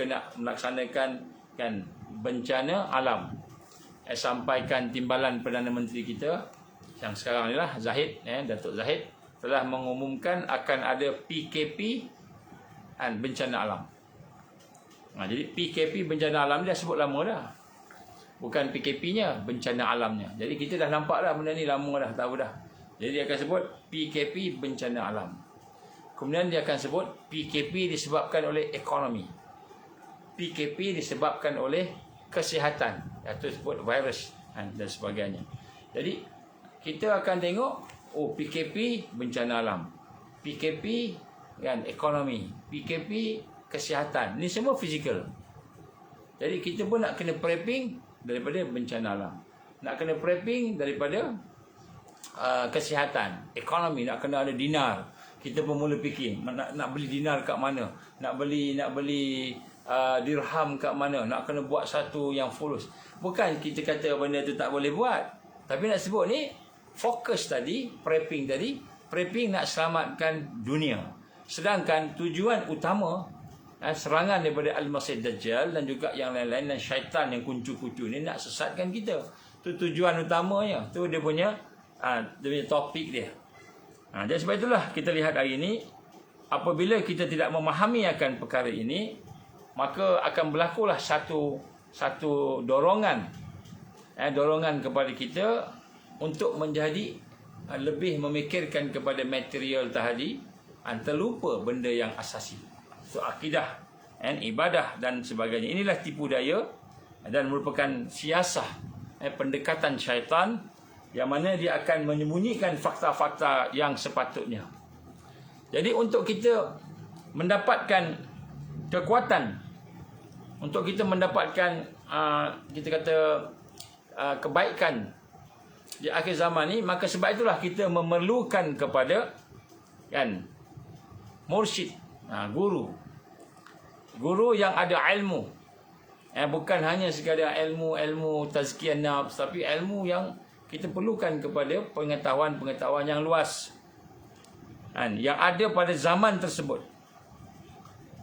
nak melaksanakan bencana alam. Sampaikan timbalan Perdana Menteri kita yang sekarang ni lah, Zahid, Datuk Zahid telah mengumumkan akan ada PKP bencana alam. Jadi PKP bencana alam dia sebut lama dah. Bukan PKP-nya, bencana alamnya. Jadi kita dah nampak dah benda ni lama dah, tahu dah. Jadi dia akan sebut PKP bencana alam. Kemudian dia akan sebut PKP disebabkan oleh ekonomi. PKP disebabkan oleh kesihatan. Iaitu sebut virus dan sebagainya. Jadi kita akan tengok, PKP bencana alam, PKP ekonomi, PKP kesihatan. Ini semua fizikal. Jadi kita pun nak kena prepping daripada bencana alam. Nak kena prepping daripada kesihatan, ekonomi, nak kena ada dinar. Kita pun mula fikir nak beli dinar kat mana, nak beli dirham kat mana, nak kena buat satu yang fulus. Bukan kita kata benda tu tak boleh buat, tapi nak sebut ni fokus tadi, prepping nak selamatkan dunia. Sedangkan tujuan utama serangan daripada Al-Masih Dajjal dan juga yang lain-lain dan syaitan yang kuncu-kuncu ni nak sesatkan kita. Tu tujuan utamanya. Tu dia punya topik dia. Jadi sebab itulah kita lihat hari ini, apabila kita tidak memahami akan perkara ini, maka akan berlakulah satu dorongan kepada kita untuk menjadi lebih memikirkan kepada material tadi, terlupa benda yang asasi. So akidah, ibadah dan sebagainya. Inilah tipu daya dan merupakan siasah pendekatan syaitan yang mana dia akan menyembunyikan fakta-fakta yang sepatutnya. Jadi untuk kita mendapatkan kekuatan, untuk kita mendapatkan kita kata kebaikan di akhir zaman ni, maka sebab itulah kita memerlukan kepada mursyid, guru yang ada ilmu, bukan hanya sekadar ilmu tazkiyah nafs, tapi ilmu yang kita perlukan kepada pengetahuan yang luas, yang ada pada zaman tersebut,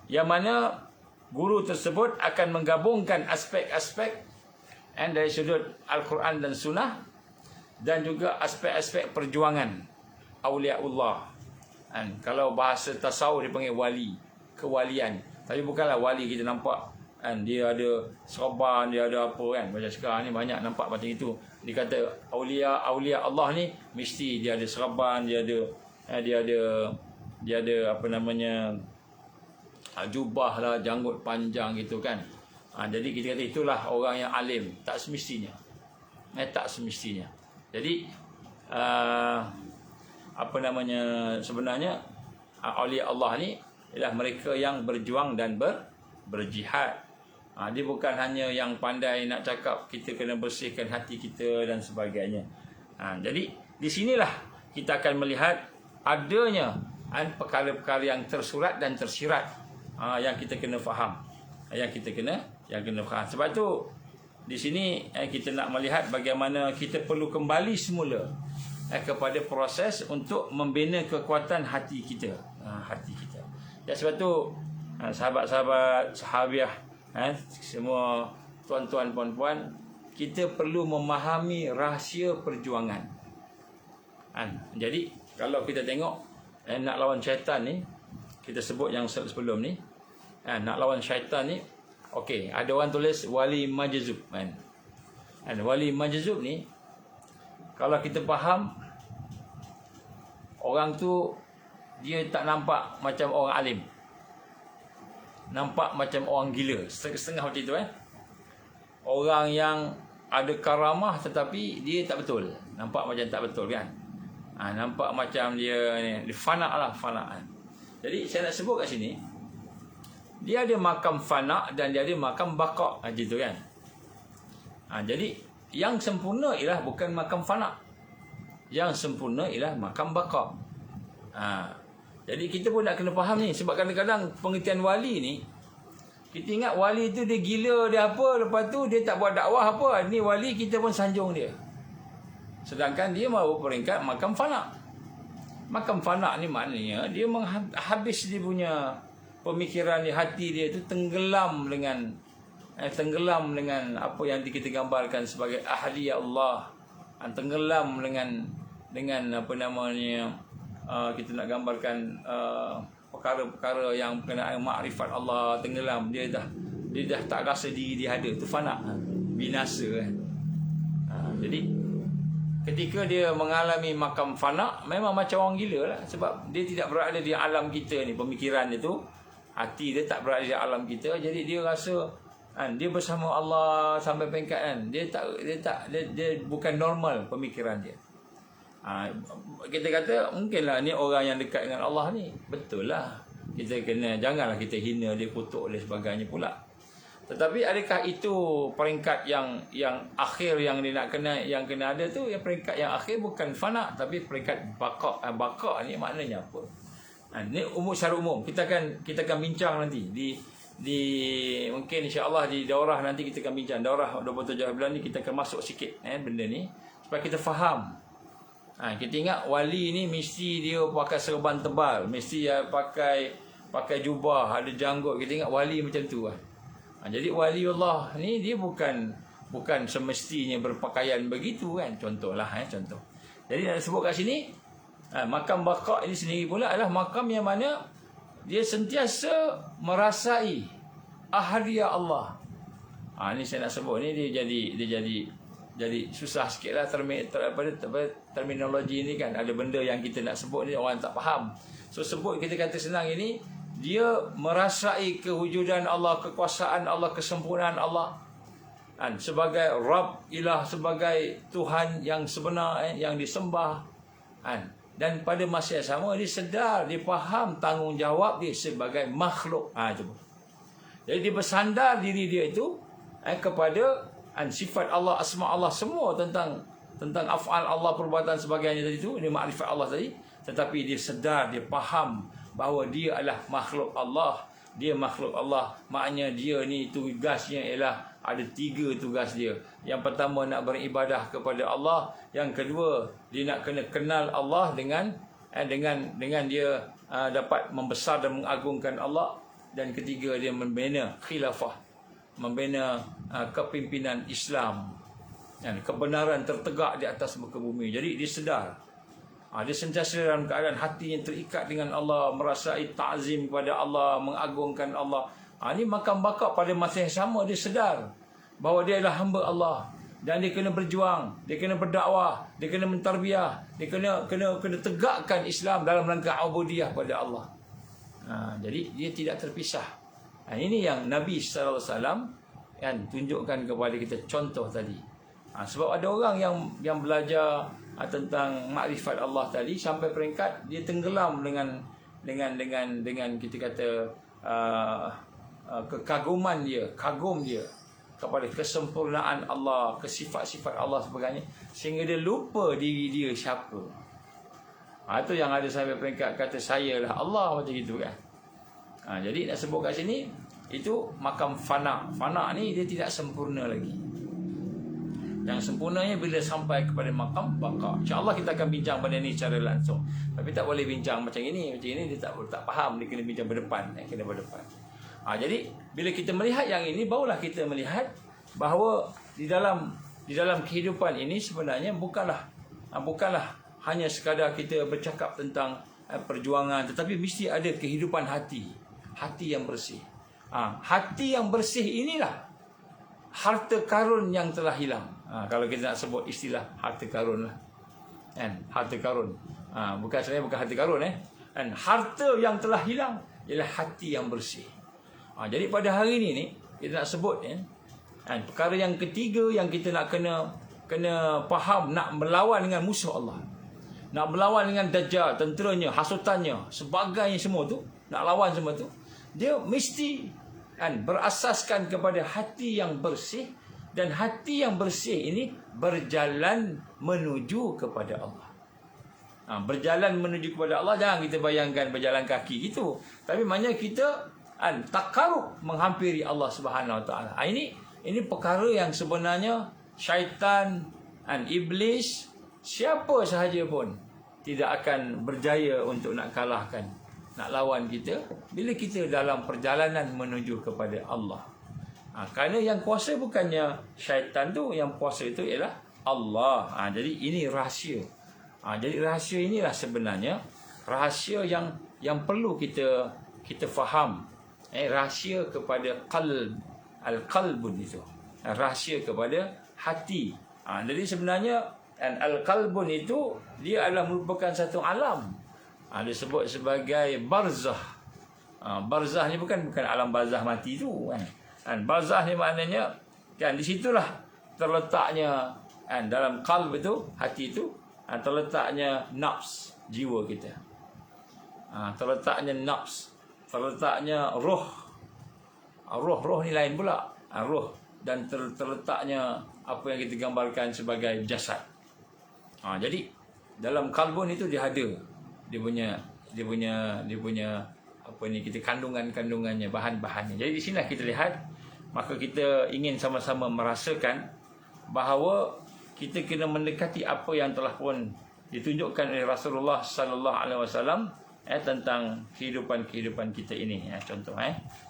yang mana guru tersebut akan menggabungkan aspek-aspek dari sudut Al-Quran dan Sunnah, dan juga aspek-aspek perjuangan awliyaullah. Kalau bahasa tasawuf dipanggil wali, kewalian. Tapi bukanlah wali kita nampak dia ada serban, dia ada apa macam sekarang ni banyak nampak macam itu. Dia kata aulia Allah ni mesti dia ada serban, dia ada apa namanya, jubah lah, janggut panjang gitu kan. Jadi kita kata itulah orang yang alim. Tak semestinya. Tak semestinya. Jadi apa namanya, sebenarnya aulia Allah ni ialah mereka yang berjuang dan berjihad. Dia bukan hanya yang pandai nak cakap, kita kena bersihkan hati kita dan sebagainya. Jadi di sinilah kita akan melihat adanya perkara-perkara yang tersurat dan tersirat, yang kita kena faham, yang kita kena faham. Sebab tu di sini kita nak melihat bagaimana kita perlu kembali semula kepada proses untuk membina kekuatan hati kita, Ya, sebab tu sahabat-sahabat, sahabiah, semua tuan-tuan, puan-puan, kita perlu memahami rahsia perjuangan. Jadi kalau kita tengok nak lawan syaitan ni, kita sebut yang sebelum ni, nak lawan syaitan ni, okey, ada orang tulis wali majzub kan. Wali majzub ni, kalau kita faham, orang tu dia tak nampak macam orang alim, nampak macam orang gila, setengah-setengah macam itu. Orang yang ada karamah tetapi dia tak betul, nampak macam tak betul kan. Nampak macam dia ni, dia fana lah, fanaan. Jadi saya nak sebut kat sini, dia ada makam fana dan dia ada makam baqa, gitu kan. Jadi yang sempurna ialah bukan makam fana. Yang sempurna ialah makam baqa. Jadi kita pun nak kena faham ni, sebab kadang-kadang pengertian wali ni, kita ingat wali tu dia gila, dia apa, lepas tu dia tak buat dakwah apa. Ni wali kita pun sanjung dia. Sedangkan dia mahu peringkat makam fana. Makam fana ni maknanya dia habis dia punya pemikiran di hati dia tu tenggelam dengan apa yang kita gambarkan sebagai ahli Allah. Tenggelam dengan apa namanya, kita nak gambarkan perkara-perkara yang berkenaan makrifat Allah, tenggelam. Dia dah tak rasa diri dia ada. Tu fana, binasa kan. Jadi ketika dia mengalami makam fana, memang macam orang gila lah. Sebab dia tidak berada di alam kita ni. Pemikiran dia tu, hati dia tak berada di alam kita. Jadi dia rasa dia bersama Allah sampai peringkat kan. Dia bukan normal pemikiran dia. Kita kata mungkinlah ni orang yang dekat dengan Allah ni. Betul lah. Kita janganlah kita hina dia, kutuk dan sebagainya pula. Tetapi adakah itu peringkat yang akhir yang dia nak kena ada tu? Yang peringkat yang akhir bukan fana, tapi peringkat baqa. Baqa ni maknanya apa? Ini secara umum. Kita akan bincang nanti di mungkin insya-Allah di daurah nanti kita akan bincang. Daurah 27 bulan ni kita akan masuk sikit benda ni supaya kita faham. Kita ingat wali ni mesti dia pakai serban tebal, mesti dia pakai jubah, ada janggut. Kita ingat wali macam tu kan. Jadi wali Allah ni dia bukan semestinya berpakaian begitu kan. Contohlah contoh. Jadi nak sebut kat sini, makam baqa ini sendiri pula adalah makam yang mana dia sentiasa merasai ahliya Allah. Ni saya nak sebut ni dia jadi susah sikitlah terminologi ni kan. Ada benda yang kita nak sebut ni orang tak faham. So sebut kita kata senang ini, dia merasai kewujudan Allah, kekuasaan Allah, kesempurnaan Allah sebagai Rabb, ilah, sebagai Tuhan yang sebenar yang disembah. Dan pada masa yang sama dia sedar, dia faham tanggungjawab dia sebagai makhluk. Jadi dia bersandar diri dia itu kepada sifat Allah, asma Allah, semua tentang af'al Allah, perbuatan sebagainya tadi itu, dia makrifat Allah tadi. Tetapi dia sedar, dia faham bahawa dia adalah makhluk Allah. Dia makhluk Allah, maknanya dia ni tugasnya ialah ada 3 tugas dia. Yang pertama nak beribadah kepada Allah, yang kedua dia nak kena kenal Allah dengan dia dapat membesar dan mengagungkan Allah, dan ketiga dia membina khilafah, membina kepimpinan Islam, kebenaran tertegak di atas muka bumi. Jadi dia sedar, dia sentiasa dalam keadaan hati yang terikat dengan Allah, merasai ta'zim kepada Allah, mengagungkan Allah. Ini makam baqa. Pada masa yang sama dia sedar bahawa dia adalah hamba Allah, dan dia kena berjuang, dia kena berdakwah, dia kena mentarbiah, dia kena tegakkan Islam dalam rangka ubudiyah pada Allah. Jadi dia tidak terpisah. Ini yang Nabi sallallahu alaihi wasallam tunjukkan kepada kita contoh tadi. Sebab ada orang yang belajar tentang makrifat Allah tadi sampai peringkat dia tenggelam dengan kita kata kekaguman dia, kagum dia kepada kesempurnaan Allah, kesifat-sifat Allah sebagainya, sehingga dia lupa diri dia siapa. Itu yang ada sampai peringkat kata saya lah Allah, macam gitu kan. Jadi nak sebut kat sini, itu makam fana. Fana ni dia tidak sempurna lagi. Yang sempurnanya bila sampai kepada makam baqa. InsyaAllah kita akan bincang pada ni secara langsung. Tapi tak boleh bincang macam ini. Macam ini dia tak faham. Dia kena bincang berdepan. Kena berdepan. Jadi bila kita melihat yang ini, barulah kita melihat bahawa di dalam kehidupan ini sebenarnya bukanlah hanya sekadar kita bercakap tentang perjuangan, tetapi mesti ada kehidupan hati. Hati yang bersih. Hati yang bersih inilah harta karun yang telah hilang. Kalau kita nak sebut istilah harta karun lah, harta karun. Bukan harta karun harta yang telah hilang ialah hati yang bersih. Jadi pada hari ini kita nak sebut perkara yang ketiga yang kita nak kena faham, nak melawan dengan musuh Allah. nak berlawan dengan Dajjal, tenteranya, hasutannya, sebagainya semua tu, nak lawan semua tu, dia mesti berasaskan kepada hati yang bersih, dan hati yang bersih ini berjalan menuju kepada Allah. Berjalan menuju kepada Allah, jangan kita bayangkan berjalan kaki gitu, tapi maknanya kita takarub menghampiri Allah Subhanahu Wa Taala. Ini perkara yang sebenarnya syaitan, iblis, siapa sahaja pun tidak akan berjaya untuk nak kalahkan, nak lawan kita bila kita dalam perjalanan menuju kepada Allah. Kerana yang kuasa bukannya syaitan tu, yang kuasa itu ialah Allah. Jadi ini rahsia. Jadi rahsia inilah sebenarnya rahsia yang perlu kita faham. Rahsia kepada al-qalbun itu. Rahsia kepada hati. Jadi sebenarnya al-qalbun itu dia adalah merupakan satu alam. Disebut sebagai barzah. Barzah ni bukan alam barzah mati tu kan. Barzah ni maknanya di situlah terletaknya dalam qalb itu, hati itu, terletaknya nafs, jiwa kita. Terletaknya nafs, terletaknya roh. Roh ni lain pula. Roh dan terletaknya apa yang kita gambarkan sebagai jasad. Jadi dalam kalbun itu dia ada dia punya apa ni, kita kandungannya, bahan-bahannya. Jadi di sinilah kita lihat, maka kita ingin sama-sama merasakan bahawa kita kena mendekati apa yang telah pun ditunjukkan oleh Rasulullah sallallahu alaihi wasallam tentang kehidupan kita ini, contoh.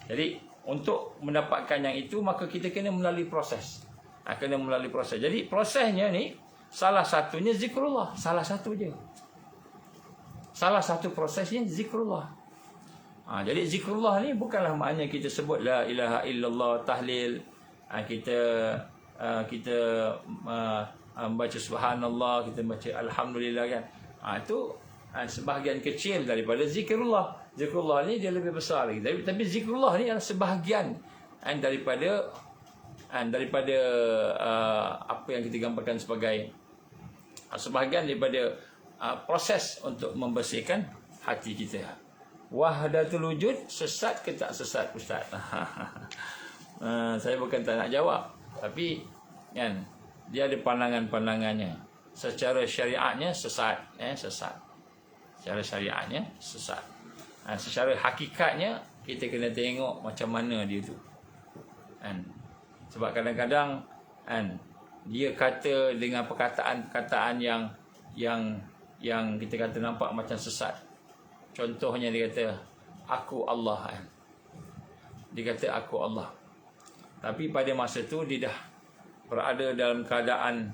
Jadi untuk mendapatkan yang itu, maka kita kena melalui proses. Jadi prosesnya ni salah satunya zikrullah, salah satu je. Salah satu prosesnya zikrullah. Jadi zikrullah ni bukanlah maknanya kita sebut la ilaha illallah, tahlil, kita baca subhanallah, kita baca alhamdulillah kan. Itu sebahagian kecil daripada zikrullah. Zikrullah ni dia lebih besar lagi. Tapi zikrullah ni adalah sebahagian daripada apa yang kita gambarkan sebagai sebahagian daripada proses untuk membersihkan hati kita. Wahdatul wujud, sesat ke tak sesat Ustaz? Saya bukan tak nak jawab, tapi kan dia ada pandangannya. Secara syariatnya sesat, sesat. Secara syariatnya sesat. Secara hakikatnya kita kena tengok macam mana dia tu. Sebab kadang-kadang dia kata dengan perkataan-perkataan yang kita kata nampak macam sesat. Contohnya dia kata aku Allah. Dia kata aku Allah. Tapi pada masa tu dia dah berada dalam keadaan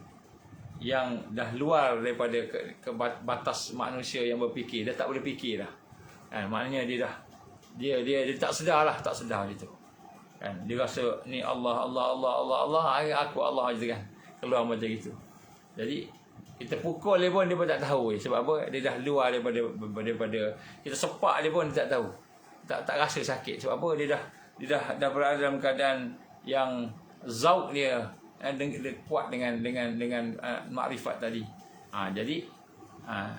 yang dah luar daripada batas manusia yang berfikir. Dah tak boleh fikir dah. Maknanya dia tak sedar gitu. Dia rasa ni Allah, aku Allah je kan. Keluar macam gitu. Jadi kita pukul dia pun dia pun tak tahu. Sebab apa? Dia dah luar daripada kita sepak dia pun dia tak tahu. Tak rasa sakit. Sebab apa? Dia dah berada dalam keadaan yang zauq dia kuat dengan makrifat tadi. Jadi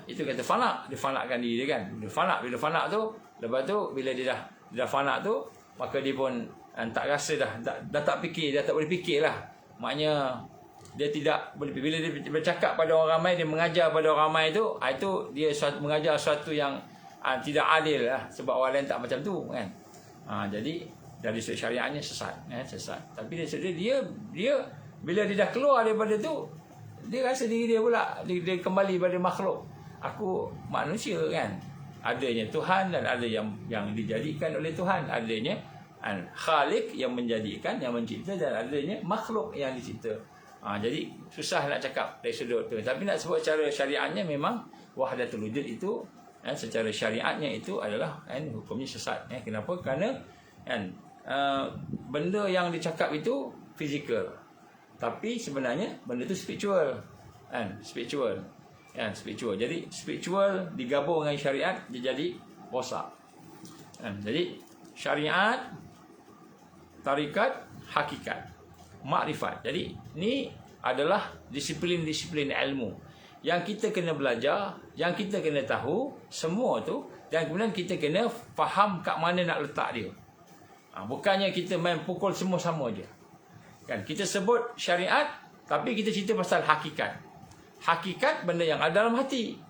itu kata fanak. Dia fanakkan diri dia kan. Bila fanak tu, lepas tu bila dia dah fanak tu, maka dia pun tak rasa dah tak fikir, dah tak boleh fikir lah. Maknanya dia tidak boleh, bila dia bercakap pada orang ramai, dia mengajar pada orang ramai itu dia mengajar sesuatu yang tidak adil lah, sebab orang lain tak macam tu kan. Jadi dari sudut syariatnya sesat. Tapi dia bila dia dah keluar daripada tu, dia rasa diri dia pula dia kembali pada makhluk. Aku manusia kan. Adanya Tuhan dan ada yang dijadikan oleh Tuhan, adanya Khalik yang menjadikan, yang mencipta, dan adanya makhluk yang dicipta. Jadi susah nak cakap dari sudut tu. Tapi nak sebut secara syariatnya memang wahdatul wujud itu secara syariatnya itu adalah hukumnya sesat. Kenapa? Kerana benda yang dicakap itu fizikal, tapi sebenarnya benda itu spiritual. Spiritual. Jadi spiritual digabung dengan syariat, dia jadi rosak. Jadi syariat, tarikat, hakikat, makrifat. Jadi ni adalah disiplin-disiplin ilmu yang kita kena belajar, yang kita kena tahu, semua tu. Dan kemudian kita kena faham kat mana nak letak dia. Bukannya kita main pukul semua sama je. Kan, kita sebut syariat, tapi kita cerita pasal hakikat. Hakikat benda yang ada dalam hati.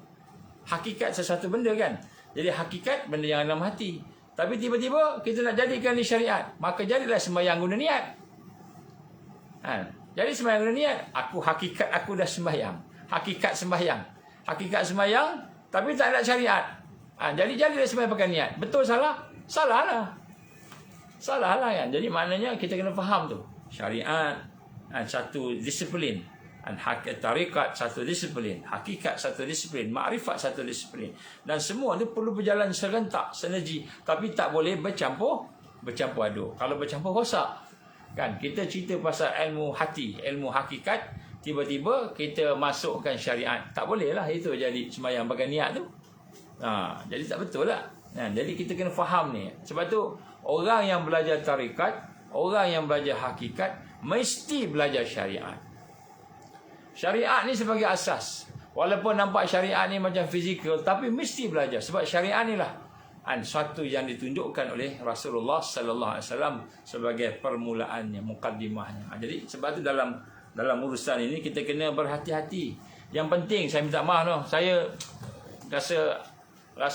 Hakikat sesuatu benda kan. Jadi hakikat benda yang ada dalam hati. Tapi tiba-tiba kita nak jadikan ni syariat. Maka jadilah sembahyang guna niat. Jadi sembahyang guna niat. Hakikat aku dah sembahyang. Hakikat sembahyang. Hakikat sembahyang, tapi tak ada syariat. Jadi jadilah sembahyang pakai niat. Betul salah? Salah lah. Salah lah kan. Jadi maknanya kita kena faham tu. Syariat satu disiplin. Tarikat satu disiplin, hakikat satu disiplin, makrifat satu disiplin. Dan semua tu perlu berjalan serentak, sinergi. Tapi tak boleh bercampur aduk. Kalau bercampur rosak. Kan, kita cerita pasal ilmu hati, ilmu hakikat, tiba-tiba kita masukkan syariat. Tak boleh lah itu jadi sembahyang pakai niat tu. Jadi tak betul lah. Jadi kita kena faham ni. Sebab tu orang yang belajar tarikat, orang yang belajar hakikat mesti belajar syariat. Syariat ni sebagai asas. Walaupun nampak syariat ni macam fizikal, tapi mesti belajar. Sebab syariat ni lah suatu yang ditunjukkan oleh Rasulullah sallallahu alaihi wasallam sebagai permulaannya, mukaddimahnya. Jadi sebab tu dalam urusan ini kita kena berhati-hati. Yang penting, saya minta maaf noh, saya rasa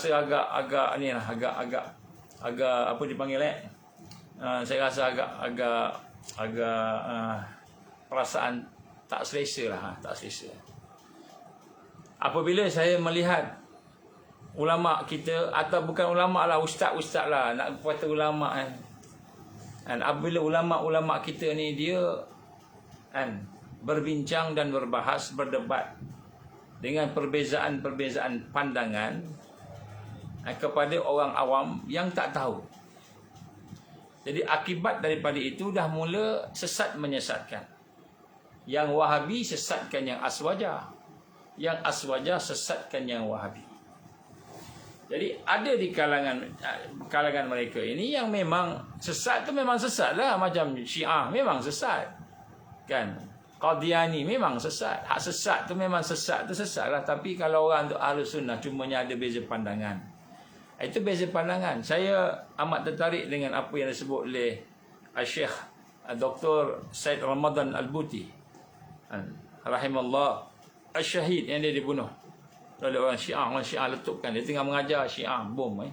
agak ni lah, agak apa dipanggil saya rasa agak perasaan tak selesa lah, tak selesa. Apabila saya melihat ulama kita, atau bukan ulama lah, ustaz-ustaz lah, nak kata ulama kan. Dan apabila ulama-ulama kita ni dia berbincang dan berbahas, berdebat dengan perbezaan-perbezaan pandangan kepada orang awam yang tak tahu. Jadi akibat daripada itu dah mula sesat menyesatkan. Yang Wahabi sesatkan yang Aswajah. Yang Aswajah sesatkan yang Wahabi. Jadi ada di kalangan mereka ini yang memang sesat tu memang sesat lah. Macam Syiah memang sesat. Kan? Qadiani memang sesat. Hak sesat tu memang sesat lah. Tapi kalau orang tu Ahlus Sunnah cumanya ada beza pandangan. Itu beza pandangan. Saya amat tertarik dengan apa yang disebut oleh Syekh Dr. Said Ramadan Al-Buti. Rahimallah Al-Syahid yang dia dibunuh oleh orang Syiah letupkan. Dia tengah mengajar Syiah bom.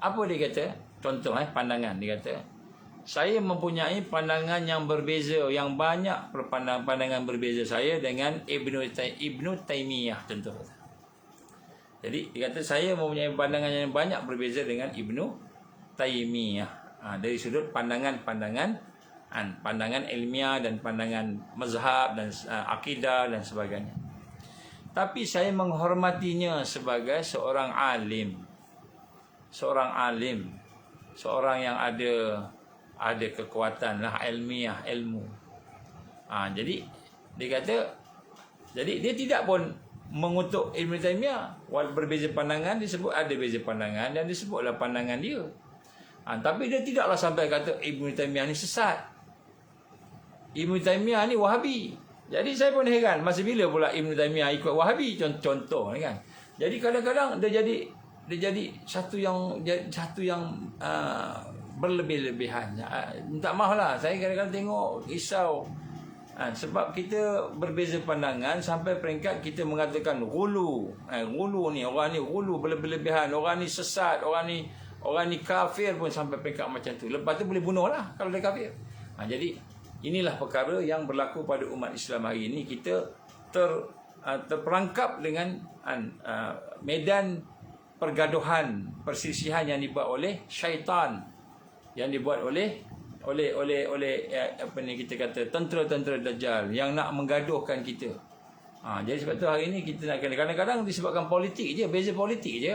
Apa dia kata? Contoh pandangan dia kata, saya mempunyai pandangan yang berbeza, yang banyak pandangan berbeza saya dengan Ibnu Taimiyah contoh. Jadi dia kata saya mempunyai pandangan yang banyak berbeza dengan Ibnu Taimiyah. Dari sudut pandangan ilmiah dan pandangan mazhab dan akidah dan sebagainya. Tapi saya menghormatinya sebagai seorang alim. Seorang yang ada kekuatan lah ilmiah, ilmu. Jadi dia kata, jadi dia tidak pun mengutuk Ibn Taimiyah. Berbeza pandangan, disebut ada beza pandangan dan disebutlah pandangan dia. Tapi dia tidaklah sampai kata Ibn Taimiyah ni sesat. Ibn Taimiyah ni Wahabi. Jadi saya pun heran, masa bila pula Ibn Taimiyah ikut Wahabi contoh kan. Jadi kadang-kadang dia jadi satu yang berlebih-lebihan. Minta maaf lah, saya kadang-kadang tengok risau. Sebab kita berbeza pandangan sampai peringkat kita mengatakan ghulu. Ghulu ni, orang ni ghulu berlebihan, orang ni sesat, orang ni kafir pun sampai peringkat macam tu. Lepas tu boleh bunuh lah kalau dia kafir. Jadi inilah perkara yang berlaku pada umat Islam hari ini. Kita terperangkap dengan medan pergaduhan, perselisihan yang dibuat oleh syaitan, yang dibuat oleh apa ni kita kata tentera-tentera Dajjal yang nak menggaduhkan kita. Jadi sebab tu hari ini kita nak kadang-kadang disebabkan politik je, beza politik je.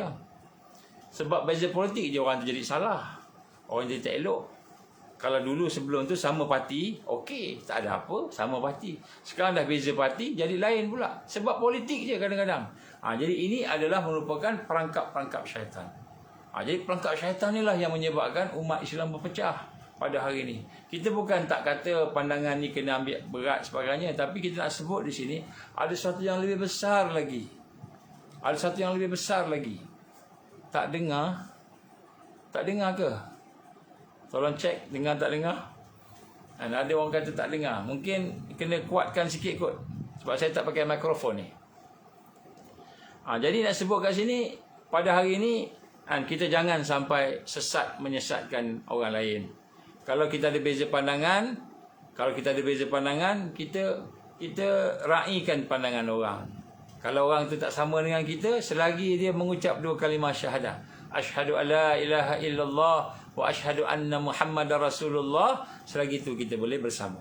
Sebab beza politik je orang tu jadi salah. Orang jadi tak elok. Kalau dulu sebelum tu sama parti, okey, tak ada apa, sama parti. Sekarang dah beza parti, jadi lain pula. Sebab politik je kadang-kadang. Jadi ini adalah merupakan perangkap-perangkap syaitan. Jadi perangkap syaitan inilah yang menyebabkan umat Islam berpecah. pada hari ini. Kita bukan tak kata pandangan ni kena ambil berat sebagainya, tapi kita nak sebut di sini ada sesuatu yang lebih besar lagi. Ada sesuatu yang lebih besar lagi. Tak dengar? Tak dengar ke? Tolong cek, dengar tak dengar? Ada orang kata tak dengar. Mungkin kena kuatkan sikit kot, sebab saya tak pakai mikrofon ni. Jadi nak sebut kat sini, pada hari ini kita jangan sampai sesat menyesatkan orang lain. Kalau kita ada beza pandangan, kita raikan pandangan orang. Kalau orang tu tak sama dengan kita, selagi dia mengucap 2 kalimah syahadah, asyhadu alla ilaha illallah wa asyhadu anna Muhammadar Rasulullah, selagi itu kita boleh bersama.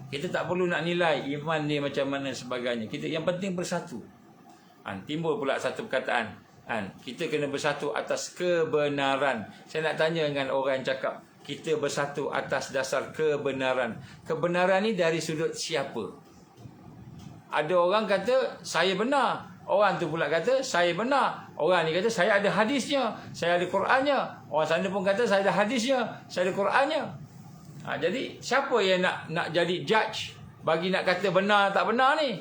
Kita tak perlu nak nilai iman dia macam mana sebagainya. Kita yang penting bersatu. Timbul pula satu perkataan, kita kena bersatu atas kebenaran. Saya nak tanya dengan orang yang cakap kita bersatu atas dasar kebenaran. Kebenaran ni dari sudut siapa? Ada orang kata saya benar, orang tu pula kata saya benar. Orang ni kata saya ada hadisnya, saya ada Qurannya. Orang sana pun kata saya ada hadisnya, saya ada Qurannya. Jadi siapa yang nak jadi judge bagi nak kata benar tak benar ni?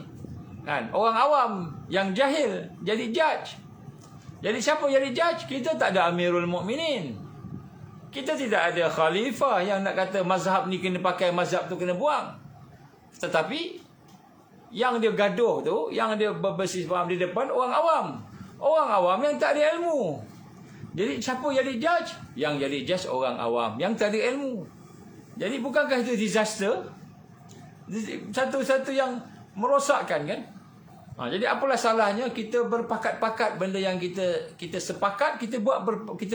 Orang awam yang jahil jadi judge. Jadi siapa jadi judge? Kita tak ada Amirul Mukminin. Kita tidak ada khalifah yang nak kata mazhab ni kena pakai, mazhab tu kena buang. Tetapi yang dia gaduh tu, yang dia berbasis faham di depan orang awam. Orang awam yang tak ada ilmu. Jadi siapa jadi judge? Yang jadi judge orang awam yang tak ada ilmu. Jadi bukankah itu disaster? Satu-satu yang merosakkan kan? Jadi apalah salahnya kita berpakat-pakat benda yang kita sepakat, kita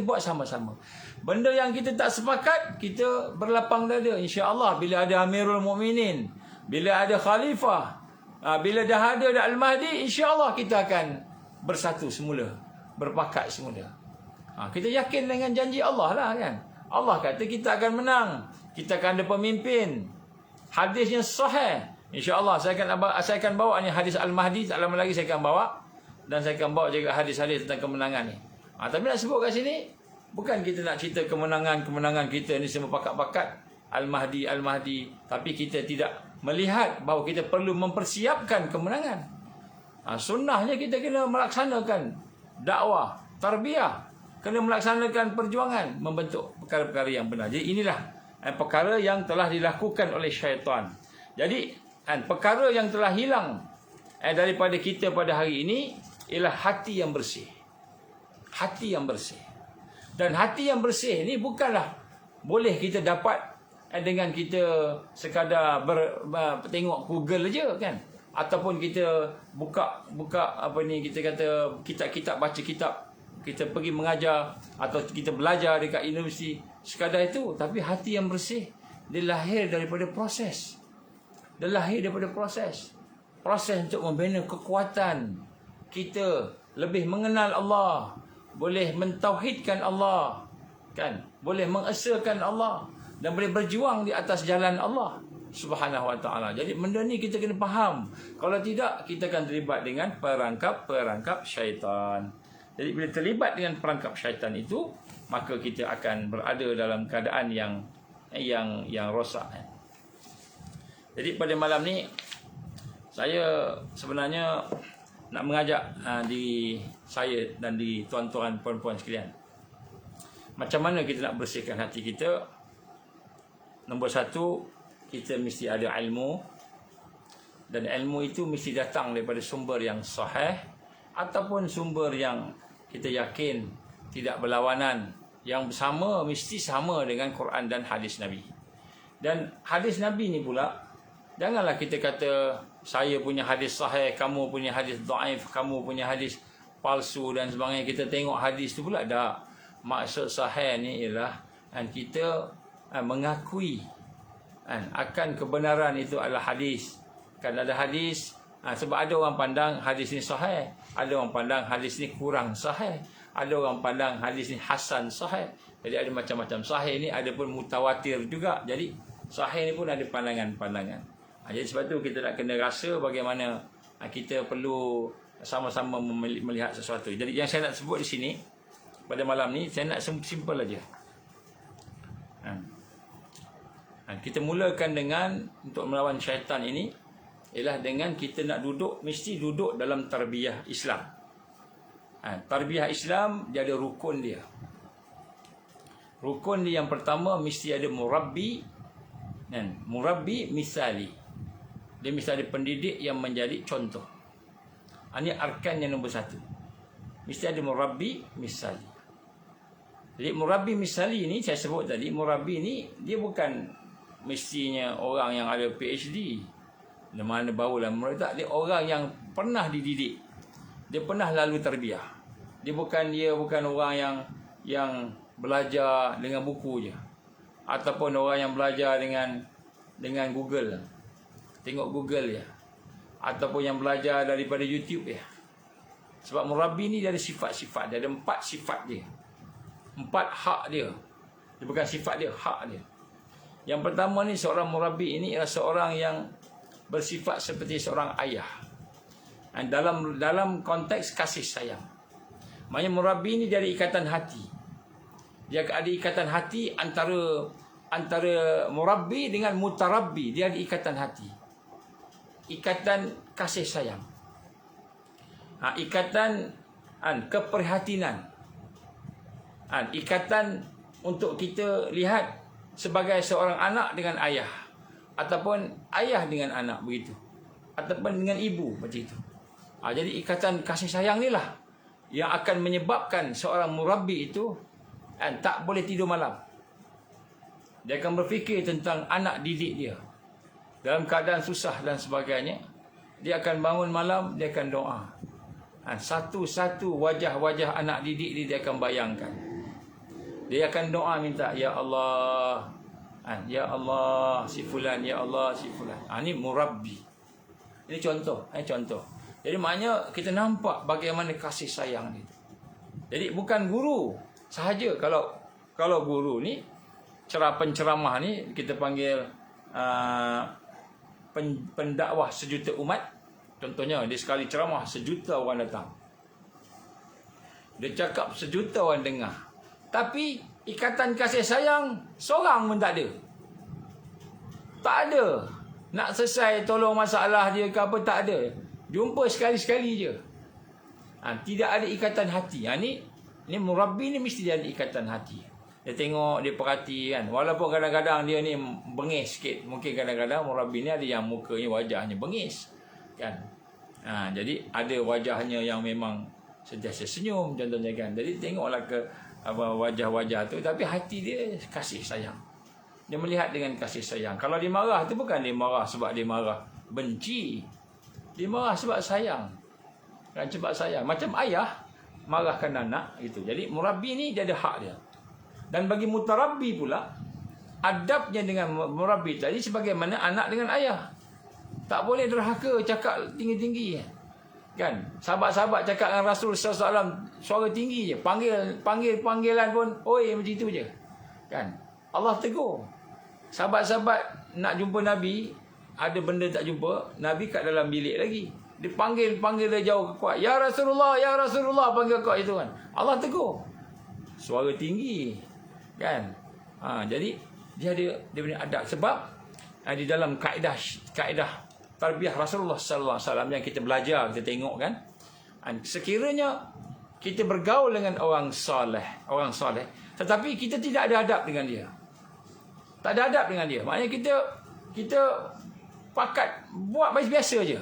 buat sama-sama. Benda yang kita tak sepakat, kita berlapang dada. Insya-Allah bila ada Amirul Mukminin, bila ada khalifah, bila dah ada Al-Mahdi, insya-Allah kita akan bersatu semula, berpakat semula. Kita yakin dengan janji Allah lah kan. Allah kata kita akan menang, kita akan ada pemimpin. Hadisnya sahih. InsyaAllah saya akan bawa ni hadis Al-Mahdi. Tak lama lagi saya akan bawa. Dan saya akan bawa juga hadis-hadis tentang kemenangan ni. Tapi nak sebut kat sini, bukan kita nak cerita kemenangan kita ni semua pakat-pakat Al-Mahdi. Tapi kita tidak melihat bahawa kita perlu mempersiapkan kemenangan. Sunnahnya kita kena melaksanakan dakwah, tarbiyah. Kena melaksanakan perjuangan, membentuk perkara-perkara yang benar. Jadi inilah perkara yang telah dilakukan oleh syaitan. Jadi perkara yang telah hilang daripada kita pada hari ini ialah hati yang bersih. Hati yang bersih. Dan hati yang bersih ni bukanlah boleh kita dapat dengan kita sekadar tengok Google aja kan, ataupun kita buka kita kata kitab-kitab, baca kitab, kita pergi mengajar atau kita belajar dekat universiti, sekadar itu. Tapi hati yang bersih dia lahir daripada proses. Dia lahir daripada proses untuk membina kekuatan kita lebih mengenal Allah, boleh mentauhidkan Allah kan, boleh mengesakan Allah dan boleh berjuang di atas jalan Allah Subhanahu wa taala. Jadi benda ni kita kena faham. Kalau tidak, kita akan terlibat dengan perangkap syaitan. Jadi bila terlibat dengan perangkap syaitan itu, maka kita akan berada dalam keadaan yang rosak. Jadi pada malam ni saya sebenarnya nak mengajak diri saya dan di tuan-tuan puan-puan sekalian, macam mana kita nak bersihkan hati kita. Nombor satu, kita mesti ada ilmu. Dan ilmu itu mesti datang daripada sumber yang sahih, ataupun sumber yang kita yakin tidak berlawanan, yang bersama mesti sama dengan Quran dan hadis Nabi. Dan hadis Nabi ni pula, janganlah kita kata saya punya hadis sahih, kamu punya hadis dhaif, kamu punya hadis palsu dan sebagainya. Kita tengok hadis tu pula dah. Maksud sahih ni ialah kita mengakui akan kebenaran itu adalah hadis. Kan ada hadis, sebab ada orang pandang hadis ni sahih, ada orang pandang hadis ni kurang sahih, ada orang pandang hadis ni hasan sahih. Jadi ada macam-macam sahih ni, ada pun mutawatir juga. Jadi sahih ni pun ada pandangan-pandangan. Jadi sebab tu kita nak kena rasa bagaimana kita perlu sama-sama melihat sesuatu. Jadi yang saya nak sebut di sini pada malam ni, saya nak simple aja. Kita mulakan dengan untuk melawan syaitan ini ialah dengan kita nak duduk, mesti duduk dalam tarbiyah Islam. Tarbiyah Islam dia ada rukun dia. Rukun dia yang pertama mesti ada murabbi, kan? Murabbi misali. Dia mesti ada pendidik yang menjadi contoh. Ini arkan yang nombor satu. Mesti ada murabbi misali. Jadi murabbi misali ni saya sebut tadi, murabbi ni dia bukan mestinya orang yang ada PhD. Mana barulah mereka, dia orang yang pernah dididik. Dia pernah lalu tarbiyah. Dia bukan orang yang belajar dengan buku je. Ataupun orang yang belajar dengan Google. Tengok Google je. Ataupun yang belajar daripada YouTube je. Sebab murabbi ni dia ada sifat-sifat. Dia ada 4 sifat dia. 4 hak dia. Dia bukan sifat dia, hak dia. Yang pertama ni, seorang murabbi ini adalah seorang yang bersifat seperti seorang ayah. Dan dalam konteks kasih sayang. Maknanya murabbi ni dia ada ikatan hati. Dia ada ikatan hati antara murabbi dengan mutarabbi. Dia ada ikatan hati. Ikatan kasih sayang. Ikatan keprihatinan. Ikatan untuk kita lihat sebagai seorang anak dengan ayah. Ataupun ayah dengan anak, begitu. Ataupun dengan ibu, macam itu. Jadi ikatan kasih sayang ni lah yang akan menyebabkan seorang murabbi itu tak boleh tidur malam. Dia akan berfikir tentang anak didik dia. Dalam keadaan susah dan sebagainya, dia akan bangun malam, dia akan doa. Satu-satu wajah-wajah anak didik dia akan bayangkan. Dia akan doa minta, Ya Allah, Ya Allah si fulan, Ya Allah si fulan. Ini murabbi. Ini contoh, contoh. Jadi maknanya kita nampak bagaimana kasih sayang dia. Jadi bukan guru sahaja. Kalau guru ni penceramah ni kita panggil pendakwah sejuta umat. Contohnya dia sekali ceramah 1 juta orang datang. Dia cakap 1 juta orang dengar. Tapi ikatan kasih sayang seorang pun tak ada. Tak ada. Nak selesai tolong masalah dia ke apa, tak ada. Jumpa sekali-sekali je. Tidak ada ikatan hati. Ni murabbi ni mesti dia ada ikatan hati. Dia tengok, dia perhati kan. Walaupun kadang-kadang dia ni bengis sikit. Mungkin kadang-kadang murabbi ni ada yang mukanya, wajahnya bengis kan. Jadi ada wajahnya yang memang sentiasa senyum contohnya kan. Jadi tengoklah ke wajah-wajah tu, tapi hati dia kasih sayang. Dia melihat dengan kasih sayang. Kalau dia marah tu bukan dia marah sebab dia marah benci. Dia marah sebab sayang. Kan, sebab sayang. Macam ayah marahkan anak gitu. Jadi murabbi ni dia ada hak dia. Dan bagi mutarabbi pula, adabnya dengan murabbi tadi sebagaimana anak dengan ayah. Tak boleh derhaka cakap tinggi-tinggi. Kan? Sahabat-sahabat cakap dengan Rasul SAW suara tinggi je. Panggilan pun oi macam itu je. Kan? Allah tegur. Sahabat-sahabat nak jumpa Nabi, ada benda tak jumpa, Nabi kat dalam bilik lagi. Dia panggil dia jauh kuat. Ya Rasulullah, ya Rasulullah, panggil kuat itu kan. Allah tegur. Suara tinggi. Kan? Jadi dia punya adab sebab di dalam kaedah tarbiyah Rasulullah sallallahu alaihi wasallam yang kita belajar, kita tengok kan. Sekiranya kita bergaul dengan orang soleh, tetapi kita tidak ada adab dengan dia. Tak ada adab dengan dia. Maknanya kita pakat buat biasa je.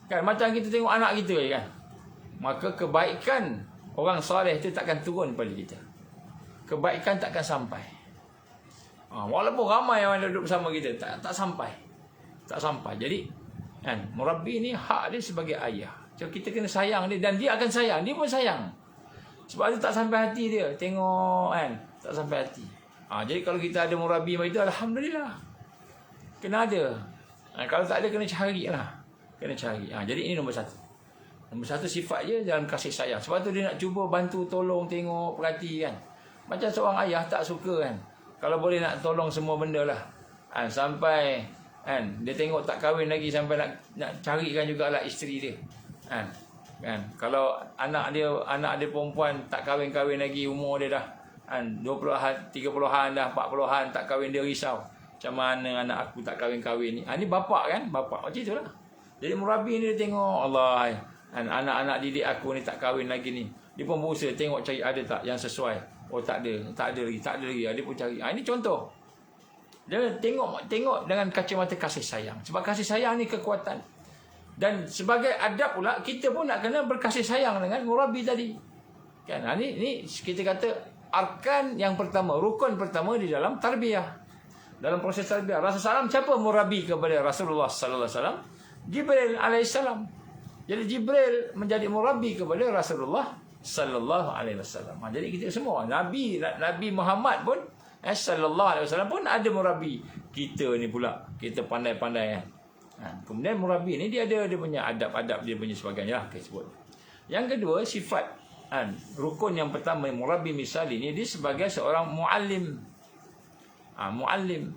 Kan, macam kita tengok anak kita je kan. Maka kebaikan orang soleh itu takkan turun pada kita. Kebaikan takkan sampai. Walaupun ramai yang duduk bersama kita, tak sampai. Tak sampai. Jadi kan, murabbi ni hak dia sebagai ayah. So kita kena sayang dia dan dia akan sayang. Dia pun sayang. Sebab tu tak sampai hati dia. Tengok kan, tak sampai hati. Jadi kalau kita ada murabbi macam itu, alhamdulillah. Kena ada. Kalau tak ada, kena carilah. Kena cari. Jadi ini nombor 1. Nombor 1 sifat je dalam kasih sayang. Sebab tu dia nak cuba bantu, tolong, tengok, perhati kan. Macam seorang ayah tak suka kan. Kalau boleh nak tolong semua benda lah. Sampai kan, dia tengok tak kahwin lagi, sampai nak carikan jugalah isteri dia. Kan. Kalau anak dia perempuan tak kahwin lagi, umur dia dah 20-an, 30-an dah, 40-an tak kahwin, dia risau. Macam mana anak aku tak kahwin-kahwin ni. Ni bapak kan, bapak macam itulah. Jadi murabi ni dia tengok, Allah, anak-anak didik aku ni tak kahwin lagi ni. Dia pun berusaha tengok cari ada tak yang sesuai. Oh tak ada lagi. Dia pun cari. Ini contoh. Dia tengok dengan kacamata kasih sayang. Sebab kasih sayang ni kekuatan. Dan sebagai adab pula, kita pun nak kena berkasih sayang dengan murabi tadi. Kan? Ni kita kata arkan yang pertama, rukun pertama di dalam tarbiyah. Dalam proses tarbiyah. Rasulullah SAW siapa murabi kepada Rasulullah sallallahu alaihi wasallam? Jibril alaihissalam. Jadi Jibril menjadi murabi kepada Rasulullah sallallahu alaihi wasallam. Jadi kita semua Nabi Muhammad pun sallallahu alaihi wasallam pun ada murabi. Kita ni pula kita pandai-pandai kan. Kemudian murabi ni dia ada dia punya adab-adab, dia punya sebagainya lah kita sebut. Yang kedua sifat rukun yang pertama murabi misali ni dia sebagai seorang muallim. Muallim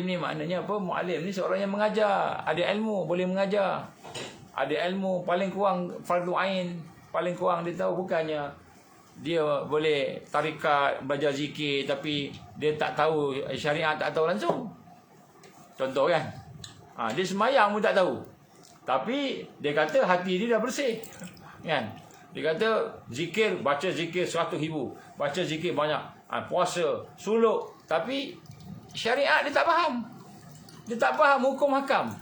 ni maknanya apa? Muallim ni seorang yang mengajar, ada ilmu, boleh mengajar. Ada ilmu, paling kurang fardu ain, paling kurang dia tahu, bukannya dia boleh tarikat, belajar zikir tapi dia tak tahu syariat, tak tahu langsung. Contoh kan? Dia semayang pun tak tahu. Tapi dia kata hati dia dah bersih. Kan? Dia kata zikir, baca zikir 100,000, baca zikir banyak, puasa, suluk, tapi syariat dia tak faham. Dia tak faham hukum hakam.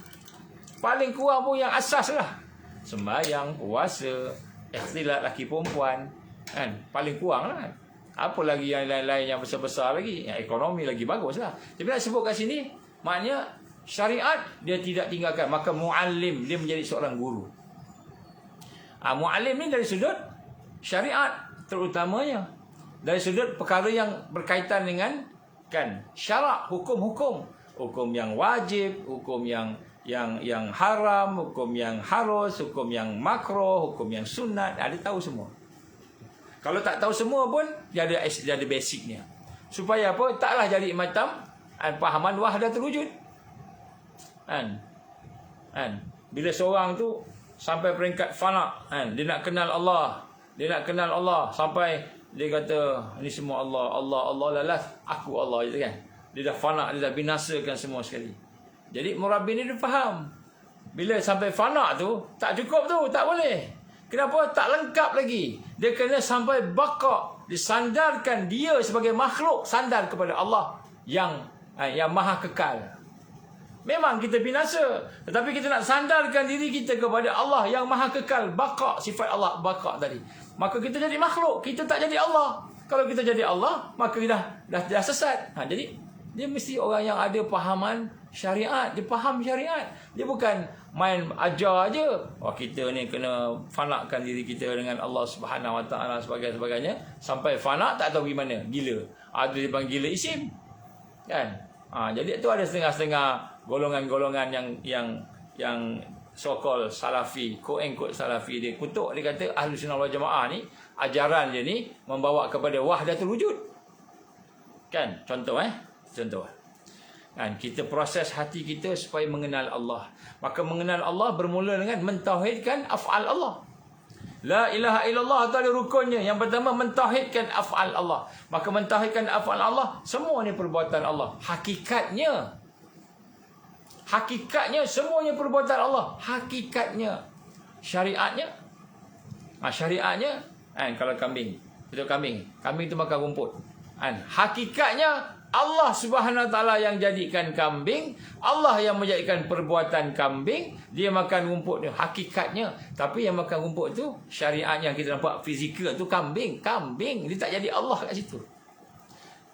Paling kurang pun yang asas lah. Sembahyang, puasa, ikhtilat laki perempuan. Kan? Paling kurang lah. Apa lagi yang lain-lain yang besar-besar lagi. Yang ekonomi lagi bagus lah. Tapi nak sebut kat sini, maknanya syariat dia tidak tinggalkan. Maka muallim, dia menjadi seorang guru. Muallim ni dari sudut syariat terutamanya. Dari sudut perkara yang berkaitan dengan syarak, hukum-hukum. Hukum yang wajib, hukum yang haram, hukum yang harus, hukum yang makro, hukum yang sunat, dia tahu semua. Kalau tak tahu semua pun dia ada basicnya. Supaya apa? Taklah jadi macam pahaman wahdatul wujud. Bila seorang tu sampai peringkat fana, dia nak kenal Allah, sampai dia kata ni semua Allah lalas, aku Allah gitu kan. Dia dah fana, dia dah binasakan semua sekali. Jadi murabi ni dia faham. Bila sampai fana tu, tak cukup tu, tak boleh. Kenapa? Tak lengkap lagi. Dia kena sampai baqa, disandarkan dia sebagai makhluk sandar kepada Allah yang maha kekal. Memang kita binasa, tetapi kita nak sandarkan diri kita kepada Allah yang maha kekal, baqa, sifat Allah baqa tadi. Maka kita jadi makhluk, kita tak jadi Allah. Kalau kita jadi Allah, maka kita dah sesat. Jadi dia mesti orang yang ada pahaman syariat, dia faham syariat. Dia bukan main ajar aja. Kita ni kena fanakan diri kita dengan Allah Subhanahu Wa Taala sebagainya, sampai fana tak tahu gimana, gila. Ada dipanggil gila isim. Kan? Jadi itu ada setengah-setengah golongan-golongan yang so-called salafi, quote-unquote salafi, dia kutuk, dia kata Ahlus Sunnah wal Jamaah ni ajaran dia ni membawa kepada wahdatul wujud. Kan? Contoh. Kan? Kita proses hati kita supaya mengenal Allah. Maka mengenal Allah bermula dengan mentauhidkan af'al Allah. La ilaha illallah itu ada rukunnya. Yang pertama mentauhidkan af'al Allah. Maka mentauhidkan af'al Allah, semua ni perbuatan Allah. Hakikatnya semuanya perbuatan Allah. Hakikatnya. Syariatnya. Syariatnya kalau kambing. Itu kambing itu makan rumput. Hakikatnya Allah Subhanahu Wa Taala yang jadikan kambing, Allah yang menjadikan perbuatan kambing, dia makan rumput tu hakikatnya. Tapi yang makan rumput tu syariatnya, kita nampak fizikal tu kambing, dia tak jadi Allah kat situ.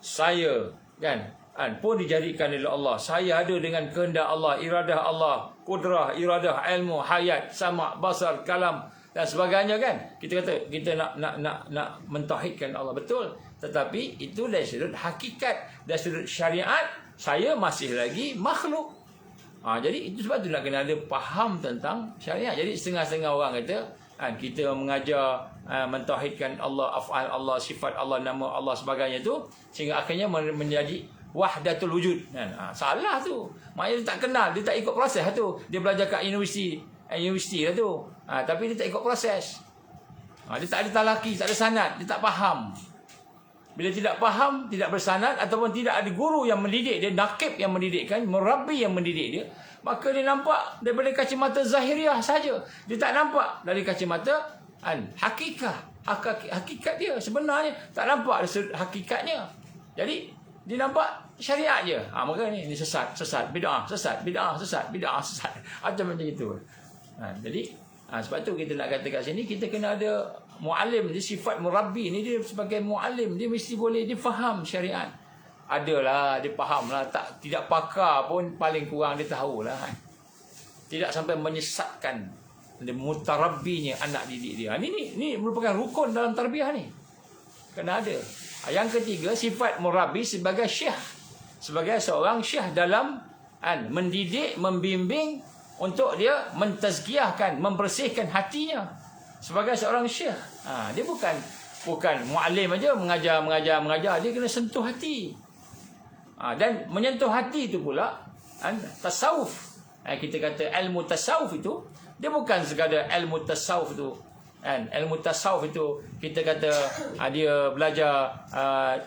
Saya pun dijadikan oleh Allah. Saya ada dengan kehendak Allah, iradah Allah, kudrah, iradah, ilmu, hayat, sama', basar, kalam dan sebagainya kan. Kita kata kita nak mentauhidkan Allah, betul. Tetapi itu dari sudut hakikat, dari sudut syariat, saya masih lagi makhluk. Jadi itu sebab tu nak kena ada faham tentang syariat. Jadi setengah-setengah orang kata kita mengajar mentauhidkan Allah, af'al Allah, sifat Allah, nama Allah sebagainya tu, sehingga akhirnya menjadi wahdatul wujud. Salah tu. Maknanya dia tak kenal, dia tak ikut proses tu. Dia belajar kat universiti lah tu. Tapi dia tak ikut proses. Dia tak ada talaki, tak ada sanad, dia tak faham. Bila tidak faham, tidak bersanad ataupun tidak ada guru yang mendidik dia, nakib yang mendidikkan, murabbi yang mendidik dia, maka dia nampak daripada kacamata zahiriah saja. Dia tak nampak dari kacamata hakikat dia sebenarnya, tak nampak hakikatnya. Jadi dia nampak syariat je. Maka ni sesat, bid'ah, macam itu. Jadi sebab tu kita nak kata kat sini, kita kena ada muallim. Dia sifat murabbi ni, dia sebagai muallim, dia mesti boleh, dia faham syariat. Adalah dia faham lah, tidak pakar pun paling kurang dia tahulah. Tidak sampai menyesatkan mutarabbinya anak didik dia. Ini merupakan rukun dalam tarbiyah ni. Kena ada. Yang ketiga, sifat murabbi sebagai syekh, sebagai seorang syekh dalam mendidik, membimbing untuk dia mentazkiyahkan, membersihkan hatinya. Sebagai seorang syekh, dia bukan muallim aja mengajar, dia kena sentuh hati. Dan menyentuh hati itu pula tasawuf. Kita kata ilmu tasawuf itu, dia bukan sekadar ilmu tasawuf itu. Ilmu tasawuf itu kita kata dia belajar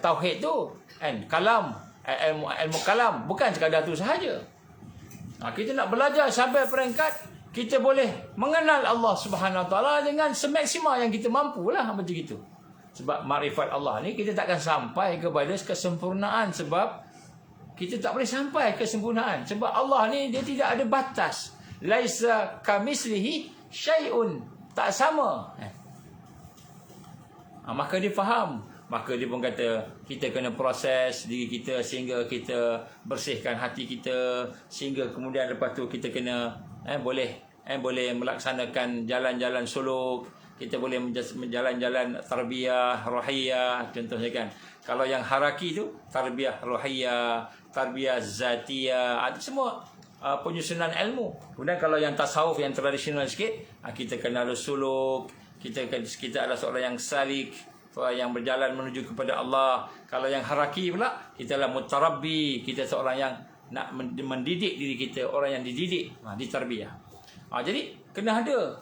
tauhid tu, kalam, ilmu kalam, bukan sekadar tu sahaja. Kita nak belajar sampai peringkat kita boleh mengenal Allah Subhanahu Wa Taala dengan semaksimal yang kita mampulah, macam itu. Sebab makrifat Allah ni kita takkan sampai kepada kesempurnaan, sebab kita tak boleh sampai kesempurnaan. Sebab Allah ni dia tidak ada batas. Laisa kamislihi syai'un, tak sama. Maka dia faham. Maka dia pun kata kita kena proses diri kita sehingga kita bersihkan hati kita, sehingga kemudian lepas tu kita kena boleh melaksanakan jalan-jalan suluk. Kita boleh jalan-jalan tarbiyah rohiyah, contohnya kan. Kalau yang haraki tu tarbiyah rohiyah, tarbiyah zatiyah, ada semua penyusunan ilmu. Kemudian kalau yang tasawuf yang tradisional sikit, kita kenal suluk, kita adalah seorang yang salik, seorang yang berjalan menuju kepada Allah. Kalau yang haraki pula, kita adalah mutarabbi, kita seorang yang nak mendidik diri kita, orang yang dididik, ditarbiyah. Jadi kena ada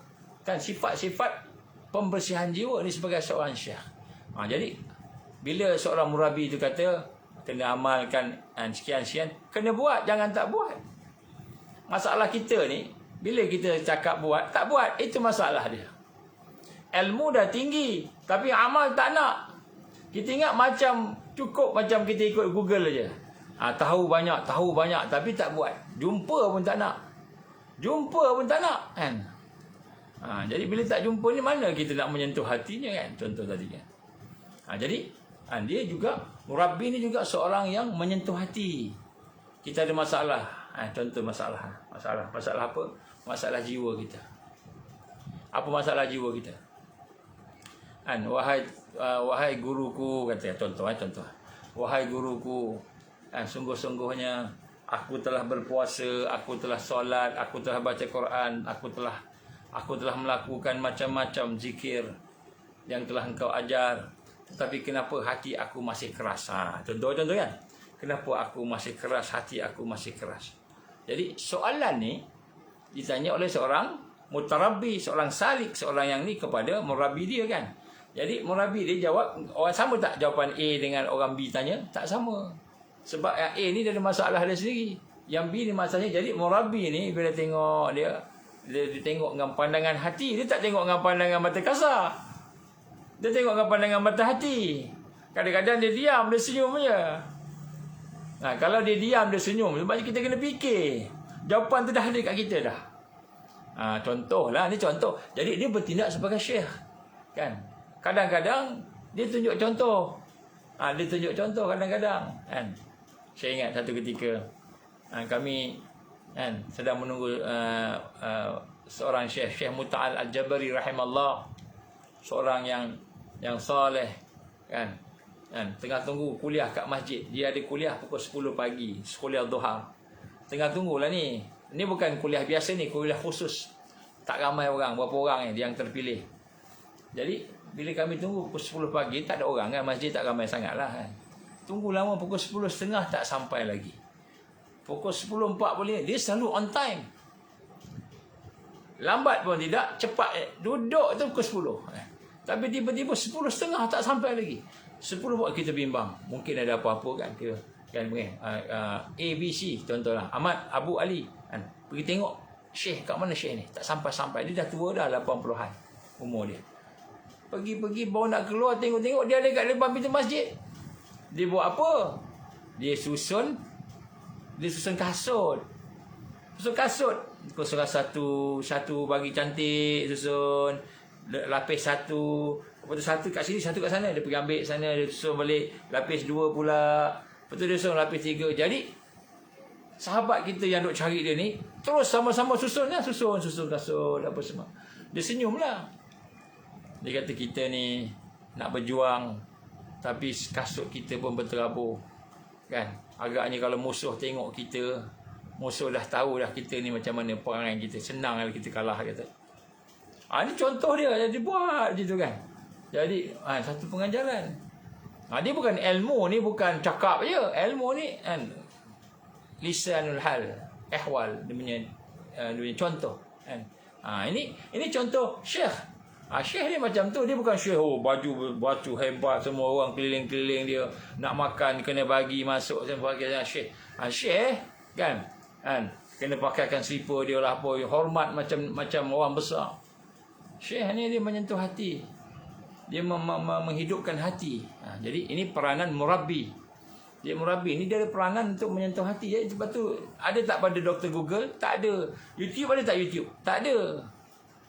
kan sifat-sifat pembersihan jiwa ni sebagai seorang syekh. Jadi bila seorang murabi itu kata kena amalkan sekian-sekian, kena buat, jangan tak buat. Masalah kita ni, bila kita cakap buat, tak buat, itu masalah dia. Ilmu dah tinggi, tapi amal tak nak. Kita ingat cukup macam kita ikut Google aja. Tahu banyak, tapi tak buat. Jumpa pun tak nak. Kan? Jadi bila tak jumpa ni, mana kita nak menyentuh hatinya kan? Contoh tadi kan. Jadi dia juga, murabbi ni juga seorang yang menyentuh hati. Kita ada masalah. Contoh masalah apa? Masalah jiwa kita. Apa masalah jiwa kita? Wahai guruku, kata contoh. Wahai guruku, sungguh-sungguhnya aku telah berpuasa, aku telah solat, aku telah baca Quran, aku telah melakukan macam-macam zikir yang telah engkau ajar. Tetapi kenapa hati aku masih keras? Contoh kan? Kenapa aku masih keras, hati aku masih keras? Jadi soalan ni ditanya oleh seorang mutarabbi, seorang salik, seorang yang ni kepada murabbi dia kan. Jadi murabbi dia jawab, orang sama tak jawapan A dengan orang B tanya? Tak sama. Sebab yang A ni dia ada masalah dia sendiri, yang B ni masalahnya. Jadi murabbi ni bila tengok dia tengok dengan pandangan hati, dia tak tengok dengan pandangan mata kasar. Dia tengok dengan pandangan mata hati. Kadang-kadang dia diam, dia senyum je. Kalau dia diam, dia senyum, sebab kita kena fikir. Jawapan tu dah ada kat kita dah. Contohlah, ni contoh. Jadi dia bertindak sebagai syekh. Kan? Kadang-kadang dia tunjuk contoh. Dia tunjuk contoh kadang-kadang. Kan? Saya ingat satu ketika kami sedang menunggu seorang Syekh Muta'al Al-Jabari rahimallah, seorang yang soleh kan, tengah tunggu kuliah kat masjid. Dia ada kuliah pukul 10 pagi, kuliah duha. Tengah tunggulah ni bukan kuliah biasa ni, kuliah khusus. Tak ramai orang, berapa orang yang terpilih. Jadi bila kami tunggu pukul 10 pagi, tak ada orang kan, masjid tak ramai sangat lah kan. Tunggu lama, pukul 10.30 tak sampai lagi. Pukul 10.40 dia selalu on time. Lambat pun tidak, cepat duduk tu pukul 10. Tapi tiba-tiba 10.30 tak sampai lagi. 10 buat kita bimbang. Mungkin ada apa-apa kan kita kan A, B, C contohlah. Ahmad Abu Ali kan. Pergi tengok Syekh kat mana Syekh ni? Tak sampai-sampai. Dia dah tua dah 80-an umur dia. Pergi baru nak keluar tengok-tengok dia ada kat depan pintu masjid. Dia buat apa? Dia susun kasut. Susun kasut. Satu bagi cantik, susun lapis satu. Lepas tu satu kat sini, satu kat sana. Dia pergi ambil sana, dia susun balik. Lapis 2 pula. Lepas tu dia susun lapis 3. Jadi sahabat kita yang duk cari dia ni terus sama-sama susun kasut apa semua. Dia senyum lah. Dia kata kita ni nak berjuang tapi kasut kita pun berterabur. Kan? Agaknya kalau musuh tengok kita, musuh dah tahu dah kita ni macam mana perangai kita. Senang kalau kita kalah kata. Ini contoh dia buat gitu kan. Jadi satu pengajaran. Dia bukan ilmu ni, bukan cakap je. Ilmu ni kan lisanul hal, ihwal dia punya contoh kan. Ini contoh Syekh. Syekh ni macam tu, dia bukan Syekh baju hebat, semua orang keliling-keliling dia nak makan kena bagi masuk sebagainya. Syekh kan kena pakaikan slipper dia lah apa, hormat macam orang besar. Syekh ni dia menyentuh hati. Dia menghidupkan hati. Jadi ini peranan murabbi. Dia murabbi ni, dia ada peranan untuk menyentuh hati. Jadi sebab tu ada tak pada Dr. Google? Tak ada. YouTube ada tak YouTube? Tak ada.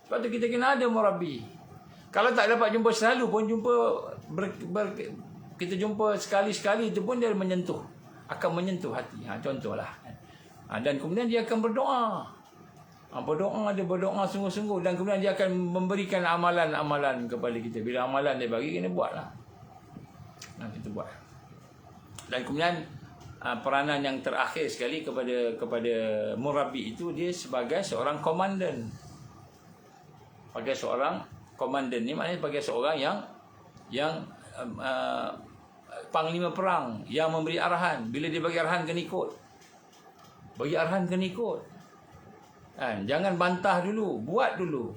Sebab tu kita kena ada murabbi. Kalau tak dapat jumpa selalu pun kita jumpa sekali-sekali itu pun dia menyentuh. Akan menyentuh hati. Contohlah. Dan kemudian dia akan berdoa. Dia berdoa sungguh-sungguh. Dan kemudian dia akan memberikan amalan-amalan kepada kita. Bila amalan dia bagi, kena buatlah. Kita buat. Dan kemudian peranan yang terakhir sekali kepada murabbi itu, dia sebagai seorang komandan. Sebagai seorang komandan ni maknanya sebagai seorang yang panglima perang, yang memberi arahan. Bila dia bagi arahan kena ikut. Jangan bantah dulu, buat dulu.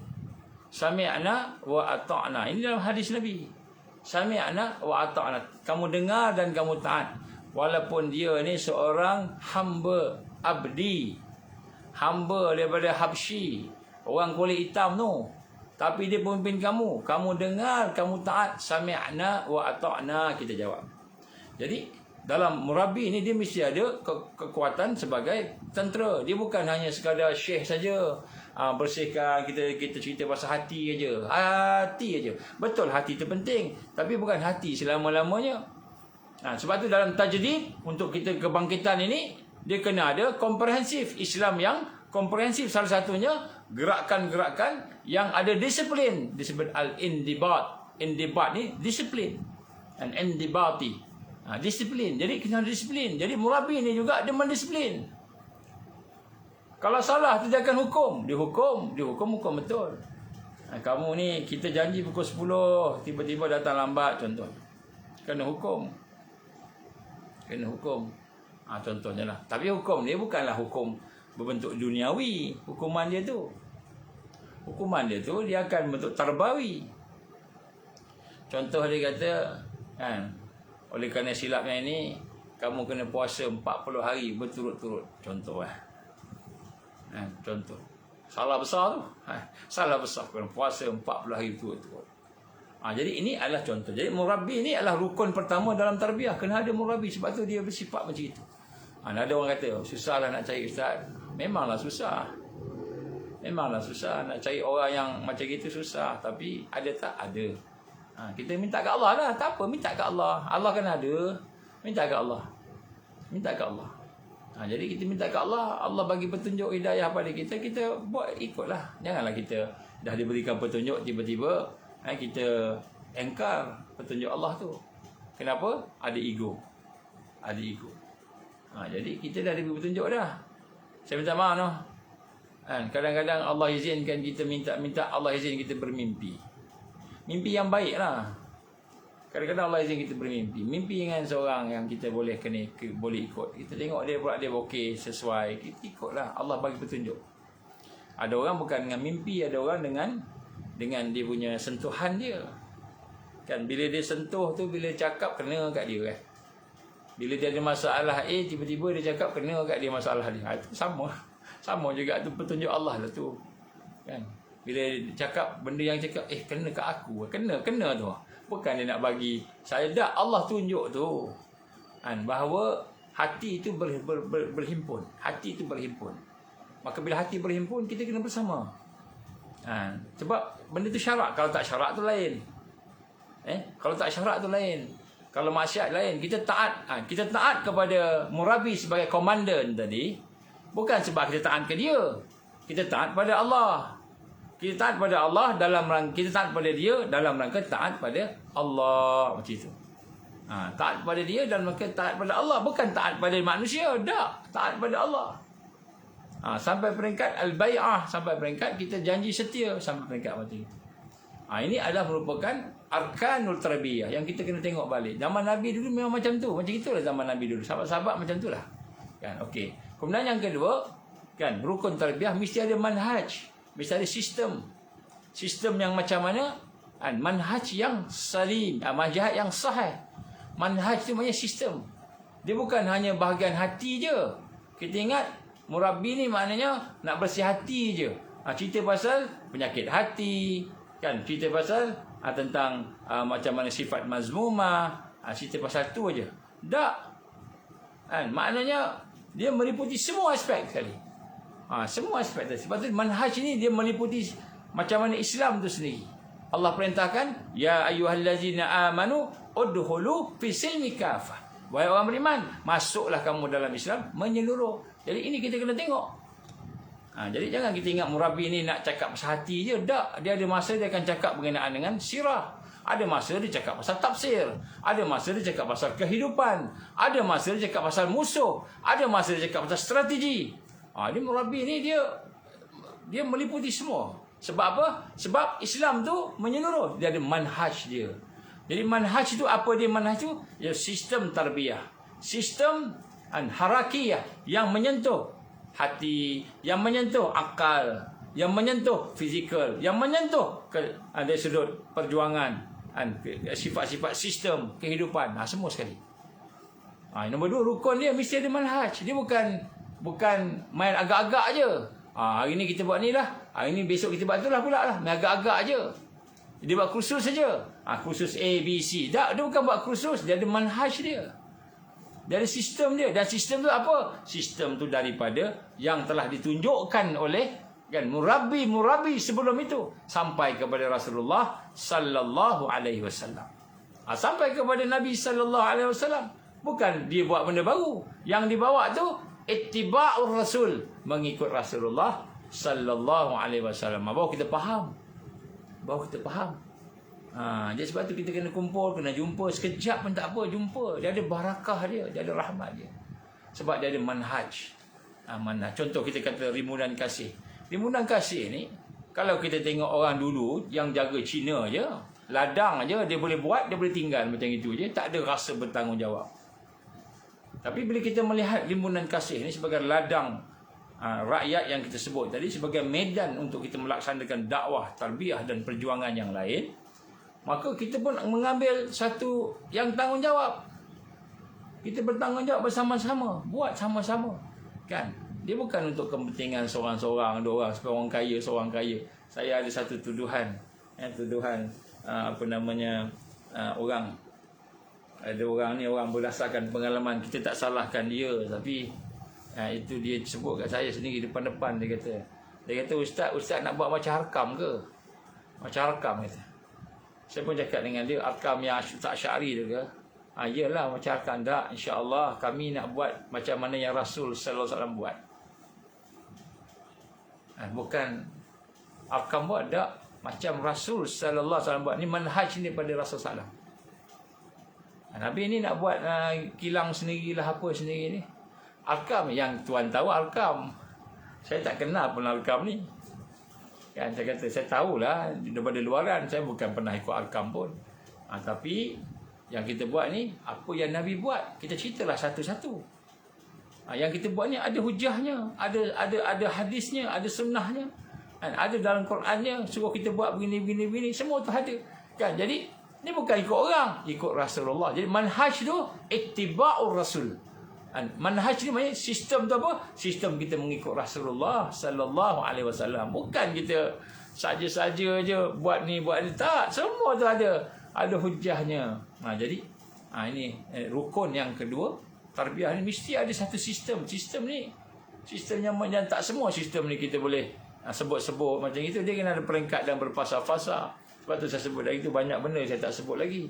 Sami'na wa ata'na. Ini dalam hadis Nabi. Sami'na wa ata'na. Kamu dengar dan kamu taat. Walaupun dia ni seorang hamba abdi, hamba daripada Habsyi, orang kulit hitam tu, tapi dia pemimpin kamu. Kamu dengar, kamu taat. Sami'na wa ata'na, kita jawab. Jadi dalam murabbi ni dia mesti ada kekuatan sebagai tentera. Dia bukan hanya sekadar syekh saja. Bersihkan, kita cerita pasal hati aja. Hati aja. Betul hati itu penting, tapi bukan hati selama-lamanya. Sebab tu dalam tajdid untuk kita kebangkitan ini, dia kena ada komprehensif. Islam yang komprehensif, salah satunya gerakan-gerakan yang ada disiplin. Disebut al-indibat. Indibat ni disiplin. Indibati. Disiplin. Jadi kena disiplin. Jadi murabbi ni juga dia mendisiplin. Kalau salah tu dia akan hukum. Dia hukum betul. Kamu ni kita janji pukul 10, tiba-tiba datang lambat contoh. Kena hukum. Contohnya lah. Tapi hukum ni bukanlah hukum berbentuk duniawi. Hukuman dia tu dia akan bentuk tarbawi. Contoh dia kata oleh kerana silapnya ini kamu kena puasa 40 hari berturut-turut. Contoh salah besar tu. Salah besar kena puasa 40 hari berturut-turut. Jadi ini adalah contoh. Jadi murabbi ni adalah rukun pertama dalam tarbiyah. Kena ada murabbi. Sebab tu dia bersifat macam itu. Ada orang kata susahlah nak cari ustaz. Memanglah susah nak cari orang yang macam itu susah. Tapi ada tak? Ada. Kita minta ke Allah lah. Tak apa, minta ke Allah. Allah kan ada. Minta ke Allah. Jadi kita minta ke Allah. Allah bagi petunjuk hidayah pada kita. Kita buat ikutlah. Janganlah kita dah diberikan petunjuk tiba-tiba kita engkar petunjuk Allah tu. Kenapa? Ada ego. Jadi kita dah diberi petunjuk dah. Saya minta maaf noh. Kadang-kadang Allah izinkan kita minta Allah izin kita bermimpi. Mimpi yang baik lah. Kadang-kadang Allah izin kita bermimpi. Mimpi dengan seorang yang kita boleh ikut. Kita tengok dia pula dia okey, sesuai. Kita ikutlah. Allah bagi petunjuk. Ada orang bukan dengan mimpi, ada orang dengan dia punya sentuhan dia. Kan bila dia sentuh tu, bila cakap kena kat dia kan. Bila dia ada masalah tiba-tiba dia cakap kena kat dia masalah dia. Itu sama. Sama juga tu petunjuk Allah lah tu. Kan. Bila dia cakap benda yang cakap kena kat aku. Kena tu. Bukan dia nak bagi saya dah Allah tunjuk tu. Kan bahawa hati itu berhimpun. Hati itu berhimpun. Maka bila hati berhimpun kita kena bersama. Sebab benda tu syarak. Kalau tak syarak tu lain. Kalau tak syarak tu lain. Kalau maksiat lain. Kita taat kepada murabi sebagai komandan tadi. Bukan sebab kita taat ke dia. Kita taat pada Allah. Kita taat pada Allah dalam rangka, kita taat pada dia dalam rangka taat pada Allah. Macam itu. Taat pada dia dalam rangka taat pada Allah. Bukan taat pada manusia. Tak. Taat pada Allah. Sampai peringkat al-bai'ah. Sampai peringkat kita janji setia. Sampai peringkat macam itu. Ini adalah merupakan arkanul tarbiyah yang kita kena tengok balik. Zaman Nabi dulu memang macam tu. Macam itulah zaman Nabi dulu. Sahabat-sahabat macam itulah. Kan, okey. Kemudian yang kedua, kan, rukun tarbiyah mesti ada manhaj. Mesti ada sistem. Sistem yang macam mana? Manhaj yang salim. Manhaj yang sahih. Manhaj tu maknanya sistem. Dia bukan hanya bahagian hati je. Kita ingat, murabi ni maknanya nak bersih hati je. Cerita pasal penyakit hati. Kan, cerita pasal tentang macam mana sifat mazmumah. Cerita pasal tu aja. Tak. Maknanya dia meliputi semua aspek sekali. Semua aspek tadi. Sebab tu manhaj ni dia meliputi macam mana Islam tu sendiri. Allah perintahkan, ya ayyuhallazina amanu udkhulu fi silmi kafah. Wahai orang beriman, masuklah kamu dalam Islam menyeluruh. Jadi ini kita kena tengok. Jadi jangan kita ingat murabi ni nak cakap pasal hati je. Tak. Dia ada masa dia akan cakap berkenaan dengan sirah. Ada masa dia cakap pasal tafsir. Ada masa dia cakap pasal kehidupan. Ada masa dia cakap pasal musuh. Ada masa dia cakap pasal strategi. Dia murabi ni dia meliputi semua. Sebab apa? Sebab Islam tu menyeluruh. Dia ada manhaj dia. Jadi manhaj tu apa dia manhaj tu? Ya, sistem tarbiyah. Sistem harakiyah yang menyentuh hati, yang menyentuh akal, yang menyentuh fizikal, yang menyentuh dari sudut perjuangan, sifat-sifat sistem kehidupan, semua sekali. Nombor dua, rukun dia mesti ada manhaj. Dia bukan main agak-agak je. Hari ni kita buat ni lah, hari ni besok kita buat tu lah pula lah. Main agak-agak je. Dia buat kursus saja. Kursus A, B, C. Tak, dia bukan buat kursus, dia ada manhaj dia. Dari sistem dia. Dan sistem tu apa? Sistem tu daripada yang telah ditunjukkan oleh murabi sebelum itu sampai kepada Rasulullah sallallahu alaihi wasallam. Sampai kepada Nabi sallallahu alaihi wasallam. Bukan dia buat benda baru. Yang dibawa tu ittiba'ur rasul, mengikut Rasulullah sallallahu alaihi wasallam. Baru kita faham. Jadi sebab tu kita kena kumpul, kena jumpa sekejap pun tak apa, jumpa. Dia ada barakah dia, dia ada rahmat dia. Sebab dia ada manhaj. Manhaj. Contoh kita kata rimunan kasih. Rimunan kasih ni, kalau kita tengok orang dulu yang jaga Cina je, ladang je, dia boleh buat, dia boleh tinggal macam itu je, tak ada rasa bertanggungjawab. Tapi bila kita melihat rimunan kasih ni sebagai ladang rakyat yang kita sebut tadi, sebagai medan untuk kita melaksanakan dakwah, tarbiyah dan perjuangan yang lain, maka kita pun mengambil satu yang tanggungjawab. Kita bertanggungjawab bersama-sama, buat sama-sama. Kan? Dia bukan untuk kepentingan seorang-seorang, dua orang, seorang kaya. Saya ada satu tuduhan, orang. Ada orang ni, orang berdasarkan pengalaman, kita tak salahkan dia, tapi itu dia sebut kat saya sendiri depan-depan. Dia kata ustaz nak buat macam Arkam ke? Macam Arkam kata. Saya pun cakap dengan dia, Arkam yang Ustaz Syari tu ke? Iyalah macam Arkam. Tak, insya-Allah kami nak buat macam mana yang Rasul sallallahu alaihi wasallam buat. Bukan Arkam buat, tak, macam Rasul sallallahu alaihi wasallam buat. Ni manhaj ni pada Rasul sallallahu alaihi wasallam. Nabi ni nak buat kilang sendirilah, apa sendiri ni. Arkam yang tuan tahu Arkam. Saya tak kenal pun Arkam ni. Kan, saya kata saya tahulah daripada luaran, saya bukan pernah ikut Arkam pun. Tapi yang kita buat ni, apa yang Nabi buat, kita ceritalah satu-satu. Yang kita buat ni ada hujahnya, ada hadisnya, ada sunnahnya. Kan, ada dalam Qurannya, suruh kita buat begini, semua tu ada. Kan, jadi Ni bukan ikut orang, ikut Rasulullah. Jadi manhaj tu ittiba'ur Rasul. Manhaj ni maknanya sistem tu apa? Sistem kita mengikut Rasulullah sallallahu alaihi wasallam. Bukan kita saja-saja je buat ni buat ni, tak. Semua tu ada hujahnya. Jadi ini rukun yang kedua. Tarbiyah ni mesti ada satu sistem. Sistem ni sistem yang tak semua sistem ni kita boleh sebut-sebut macam itu. Dia kena ada peringkat dan berfasa-fasa. Sebab tu saya sebut lagi tu, banyak benda saya tak sebut lagi.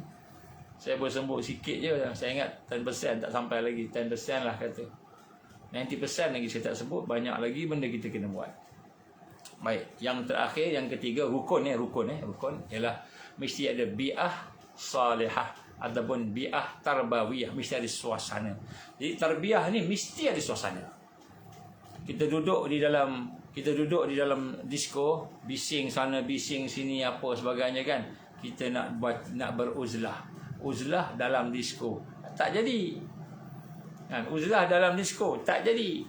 Saya boleh sebut sikit je. Saya ingat 10% tak sampai lagi. 10% lah kata. 90% lagi saya tak sebut. Banyak lagi benda kita kena buat. Baik. Yang terakhir, yang ketiga, rukun ialah mesti ada bi'ah salihah ataupun bi'ah tarbawiyah. Mesti ada suasana. Jadi tarbiyah ni mesti ada suasana. Kita duduk di dalam disko, bising sana bising sini apa sebagainya kan. Kita nak beruzlah. Uzlah dalam disko tak jadi. Uzlah dalam disko tak jadi.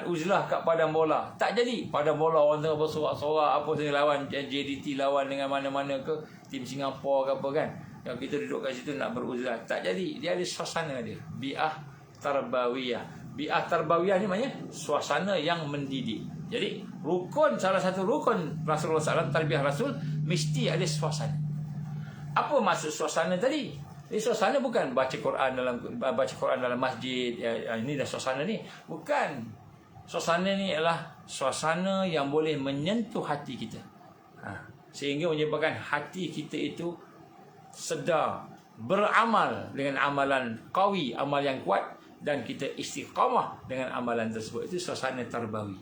Uzlah kat padang bola tak jadi. Padang bola orang tengah bersorak-sorak apa saja, lawan JDT, lawan dengan mana-mana ke, tim Singapura ke apa kan. Yang kita duduk kat situ nak beruzlah tak jadi. Dia ada suasana dia. Bi'ah tarbawiyah. Bi'ah tarbawiyah ni maknanya suasana yang mendidik. Jadi salah satu rukun Rasulullah SAW, tarbiyah Rasul, mesti ada suasana. Apa maksud suasana tadi? Ini suasana bukan baca Quran dalam masjid. Ini dah suasana ni. Bukan. Suasana ni adalah suasana yang boleh menyentuh hati kita. Sehingga menyebabkan hati kita itu sedar beramal dengan amalan qawi, amal yang kuat, dan kita istiqamah dengan amalan tersebut. Itu suasana tarbawi.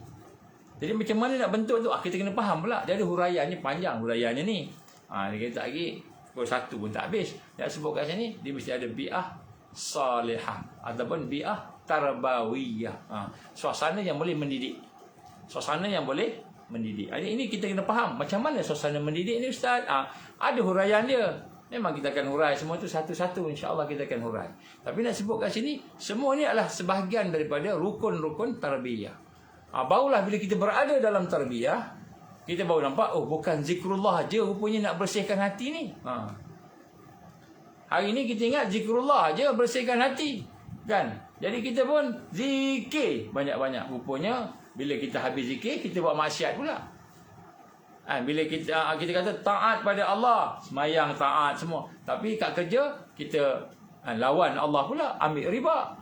Jadi macam mana nak bentuk tu? Kita kena faham pula. Dia ada huraiannya, panjang huraiannya ni. Dia kata lagi pukul 1 pun tak habis. Dia sebut kat sini, dia mesti ada bi'ah salihah ataupun bi'ah tarbawiyah. Suasana yang boleh mendidik. Suasana yang boleh mendidik. Ini kita kena faham. Macam mana suasana mendidik ni Ustaz? Ada huraian dia. Memang kita akan hurai semua tu satu-satu. InsyaAllah kita akan hurai. Tapi nak sebut kat sini, semua ni adalah sebahagian daripada rukun-rukun tarbiyah. Barulah bila kita berada dalam tarbiyah, kita baru nampak, bukan zikrullah je rupanya nak bersihkan hati ni. Hari ni kita ingat zikrullah je bersihkan hati. Kan? Jadi kita pun zikir banyak-banyak. Rupanya bila kita habis zikir, kita buat maksiat pula. Bila kita kata taat pada Allah, semayang taat semua. Tapi kat kerja, kita lawan Allah pula, ambil riba.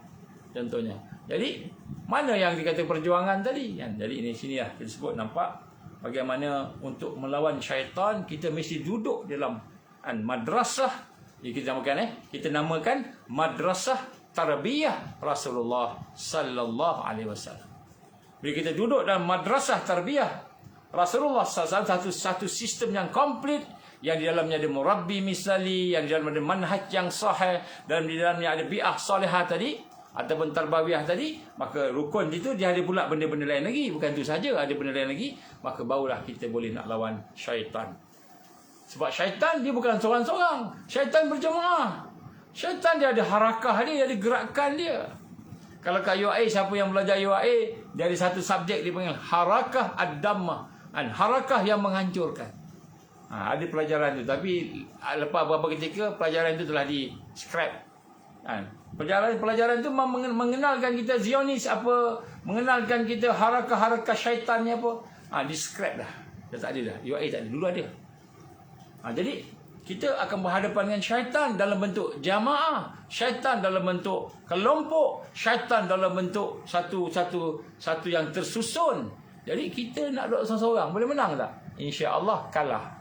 Contohnya. Jadi, mana yang dikata perjuangan tadi? Jadi ini sinilah kita sebut, nampak bagaimana untuk melawan syaitan kita mesti duduk dalam madrasah. Kita namakan madrasah tarbiyah Rasulullah sallallahu alaihi wasallam. Bila kita duduk dalam madrasah tarbiyah Rasulullah sallallahu, satu sistem yang komplit, yang di dalamnya ada murabbi misali, yang di dalamnya ada manhaj yang sahih, dan di dalamnya ada bi'ah salihah tadi ataupun tarbawiyah tadi, maka rukun itu dia ada pula benda-benda lain lagi. Bukan itu saja, ada benda lain lagi. Maka barulah kita boleh nak lawan syaitan. Sebab syaitan dia bukan seorang-seorang. Syaitan berjemaah. Syaitan dia ada harakah dia ada gerakan dia. Kalau kat UAE, siapa yang belajar UAE, dia ada satu subjek dia panggil harakah ad-dammah. Harakah yang menghancurkan. Ada pelajaran tu. Tapi lepas beberapa ketika, pelajaran itu telah di-scrap. Pelajaran itu mengenalkan kita Zionis apa, mengenalkan kita harakah-harakah syaitan ni apa. Di-scrap dah. Dah tak ada dah. UAE tak ada. Dulu ada. Jadi kita akan berhadapan dengan syaitan dalam bentuk jamaah, syaitan dalam bentuk kelompok, syaitan dalam bentuk satu yang tersusun. Jadi kita nak duduk seorang-seorang, boleh menang tak? Insya-Allah kalah.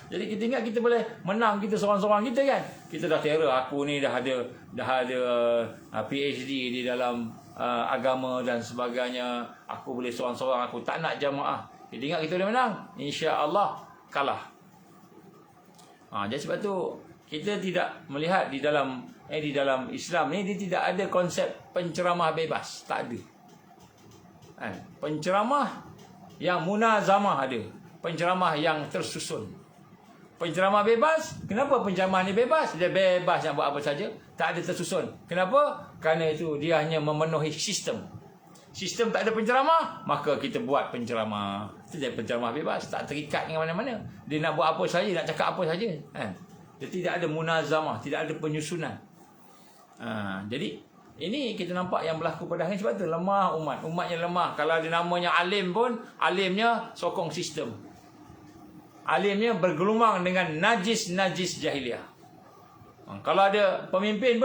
Jadi kita ingat kita boleh menang kita seorang-seorang kita kan. Kita dah terror, aku ni dah ada PhD di dalam agama dan sebagainya. Aku boleh seorang-seorang, aku tak nak jamaah. Kita ingat kita boleh menang, insya-Allah kalah. Jadi sebab tu kita tidak melihat di dalam Islam ni, dia tidak ada konsep penceramah bebas, tak ada. Penceramah yang munazamah ada, penceramah yang tersusun. Penceramah bebas, kenapa penceramah ni bebas? Dia bebas nak buat apa saja, tak ada tersusun. Kenapa? Kerana itu dia hanya memenuhi sistem. Sistem tak ada penceramah, maka kita buat penceramah. Itu dia penceramah bebas, tak terikat dengan mana-mana. Dia nak buat apa saja, nak cakap apa saja. Dia tidak ada munazamah, tidak ada penyusunan. Jadi ini kita nampak yang berlaku pada hari ini. Sebab tu lemah umat. Umatnya lemah. Kalau ada namanya alim pun, alimnya sokong sistem. Alimnya bergelumang dengan najis-najis jahiliah. Kalau ada pemimpin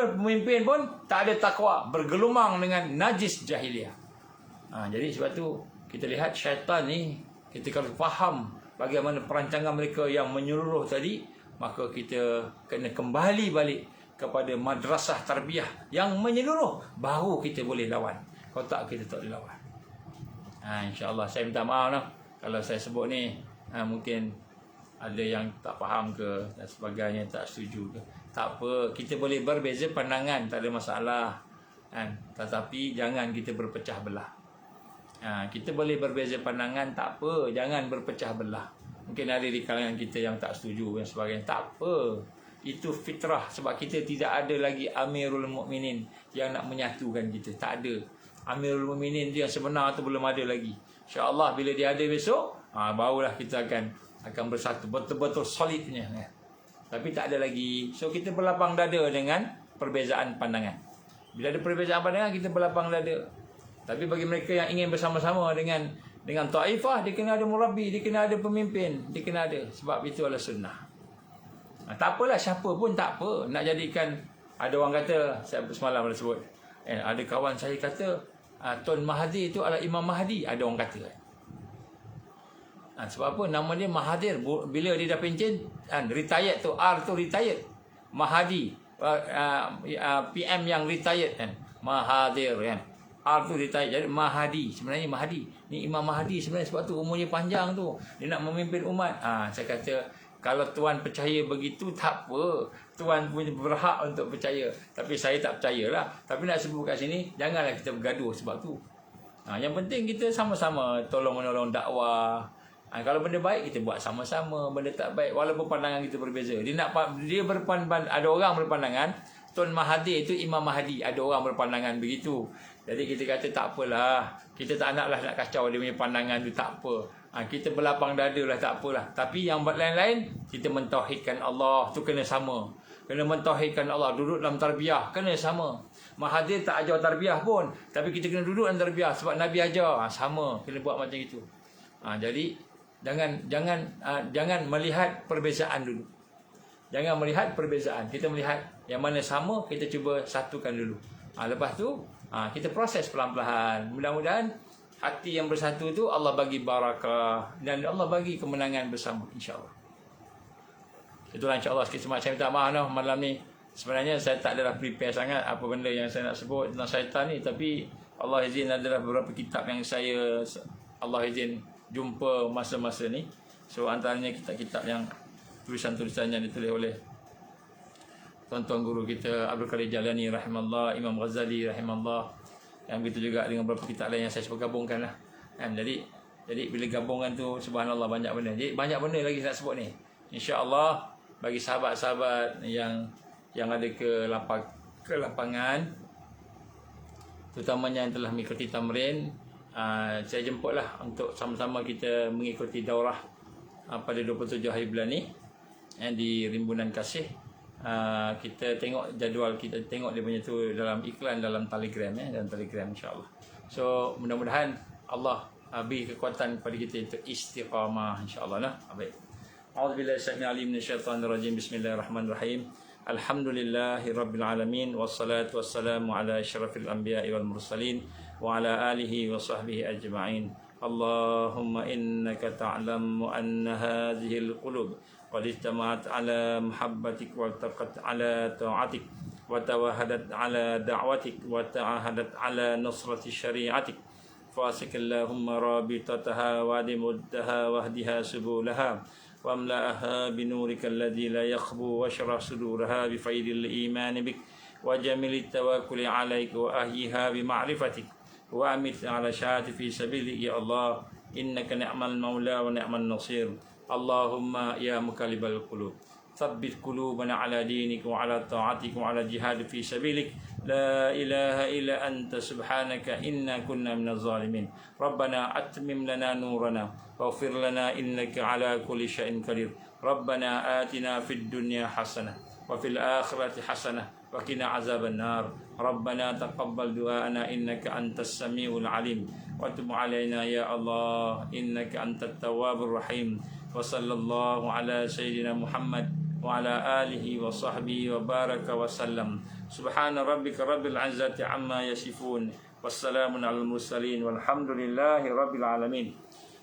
pun tak ada takwa, bergelumang dengan najis jahiliah. Jadi sebab tu kita lihat syaitan ni, kita kalau faham bagaimana perancangan mereka yang menyeluruh tadi, maka kita kena kembali balik kepada madrasah tarbiyah yang menyeluruh, baru kita boleh lawan. Kalau tak, kita tak boleh lawan. InsyaAllah saya minta maaf lah kalau saya sebut ni mungkin ada yang tak faham ke dan sebagainya, tak setuju ke. Tak apa, kita boleh berbeza pandangan, tak ada masalah. Tetapi jangan kita berpecah belah. Kita boleh berbeza pandangan, tak apa, jangan berpecah belah. Mungkin ada di kalangan kita yang tak setuju dan sebagainya. Tak apa, itu fitrah. Sebab kita tidak ada lagi Amirul Mukminin yang nak menyatukan kita. Tak ada. Amirul Mukminin tu yang sebenar tu belum ada lagi. InsyaAllah bila dia ada besok, barulah kita akan bersatu betul-betul solidnya. Tapi tak ada lagi. So kita berlapang dada dengan perbezaan pandangan. Bila ada perbezaan pandangan, kita berlapang dada. Tapi bagi mereka yang ingin bersama-sama dengan taifah, dia kena ada murabbi, dia kena ada pemimpin, dia kena ada. Sebab itu adalah sunnah. Tak apalah, siapa pun tak apa. Nak jadikan, ada orang kata, saya semalam ada sebut, ada kawan saya kata Tun Mahathir itu adalah Imam Mahdi. Ada orang kata. Sebab apa? Nama dia Mahathir. Bila dia dah pencen, retired tu, R tu retired. Mahdi, PM yang retired kan. Mahathir kan. R tu retired. Jadi Mahdi. Sebenarnya Mahdi. Ni Imam Mahdi sebenarnya, sebab tu umurnya panjang tu. Dia nak memimpin umat. Saya kata, kalau tuan percaya begitu, tak apa. Tuan punya berhak untuk percaya. Tapi saya tak percayalah. Tapi nak sebut kat sini, janganlah kita bergaduh sebab tu. Yang penting kita sama-sama tolong-menolong dakwah. Kalau benda baik, kita buat sama-sama. Benda tak baik, walaupun pandangan kita berbeza. Dia berpandangan, ada orang berpandangan Tun Mahathir itu Imam Mahdi. Ada orang berpandangan begitu. Jadi kita kata tak apalah. Kita tak naklah nak kacau dia punya pandangan tu, tak apa. Kita berlapang dada lah, tak apalah. Tapi yang lain-lain, kita mentauhidkan Allah. Tu kena sama. Kena mentauhidkan Allah. Duduk dalam tarbiyah, kena sama. Mahathir tak ajar tarbiyah pun. Tapi kita kena duduk dalam tarbiyah. Sebab Nabi ajar. Sama. Kena buat macam itu. Jadi jangan melihat perbezaan dulu. Jangan melihat perbezaan. Kita melihat yang mana sama, kita cuba satukan dulu. Lepas tu kita proses pelan-pelan. Mudah-mudahan hati yang bersatu tu Allah bagi barakah dan Allah bagi kemenangan bersama, insya-Allah. Itulah insya-Allah. Sikit semak saya minta maaf malam ni. Sebenarnya saya tak adalah prepare sangat apa benda yang saya nak sebut tentang syaitan ni, tapi Allah izin adalah beberapa kitab yang Allah izin jumpa masa-masa ni. So antaranya kitab-kitab yang tulisan-tulisan yang ditulis oleh tuan-tuan guru kita Abdul Qadir Jalani rahimallah, Imam Ghazali rahimallah, yang begitu juga dengan beberapa kitab lain yang saya cuba gabungkan lah. Jadi bila gabungan tu, subhanallah, banyak benda. Jadi banyak benda lagi saya nak sebut ni. InsyaAllah bagi sahabat-sahabat yang ada ke lapangan, terutamanya yang telah mengikuti tamrin, saya jemputlah untuk sama-sama kita mengikuti daurah pada 27 hari bulan ni di Rimbunan Kasih. Kita tengok jadual, kita tengok dia punya tu dalam iklan dalam Telegram, dalam Telegram, insya-Allah. So mudah-mudahan Allah beri kekuatan kepada kita untuk istiqamah, insya-Allah lah. Baik. A'udzubillahi minasyaitonir rajim, minasyaitonir rajim. Bismillahirrahmanirrahim. Alhamdulillahirabbil alamin, wassalatu wassalamu ala asyrafil anbiya'i wal mursalin wa ala alihi wa sahbihi ajma'in. Allahumma innaka ta'lamu anna hadhil qulub qad ijtama'at ala muhabbatik wa taqat ala ta'atik wa tawahadat ala da'watik wa ta'ahadat ala nusrati syari'atik fasik Allahumma rabitataha wa dimuddaha wahdiha subulaha wa amla'aha binurika alladhi la yakhbu wa syrah suduraha bifaidil iman bik wa jamil tawakkuli alaik wa ahyiha bima'rifatik wa amit ala syahati fi sabilik ya Allah innaka ni'mal maula wa ni'man nasir. Allahumma ya muqallibal qulub ثبت قلوبنا على دينك وعلى طاعتك وعلى جهاد في سبيلك لا إله إلا أنت سبحانك إنا كنا من الظالمين ربنا أتمم لنا نورنا واغفر لنا إنك على كل شيء قدير ربنا آتنا في الدنيا حسنة وفي الآخرة حسنة وقنا عذاب النار ربنا تقبل دعاءنا إنك أنت السميع العليم وتب علينا يا الله إنك أنت التواب الرحيم وصلى الله على سيدنا محمد وعلى آله وصحبه وبارك وسلم سبحان ربك رب العزة عما يصفون والسلام على المرسلين والحمد لله رب العالمين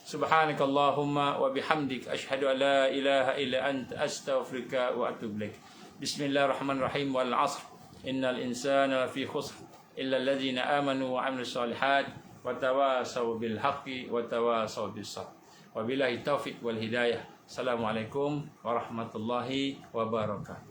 سبحانك اللهم وبحمدك أشهد أن لا إله إلا أنت أستغفرك وأتوب إليك بسم الله الرحمن الرحيم والعصر إن الإنسان لفي خسر إلا الذين آمنوا وعملوا الصالحات وتواصوا بالحق وتواصوا بالصبر وبالله التوفيق والهداية السلام عليكم warahmatullahi wabarakatuh.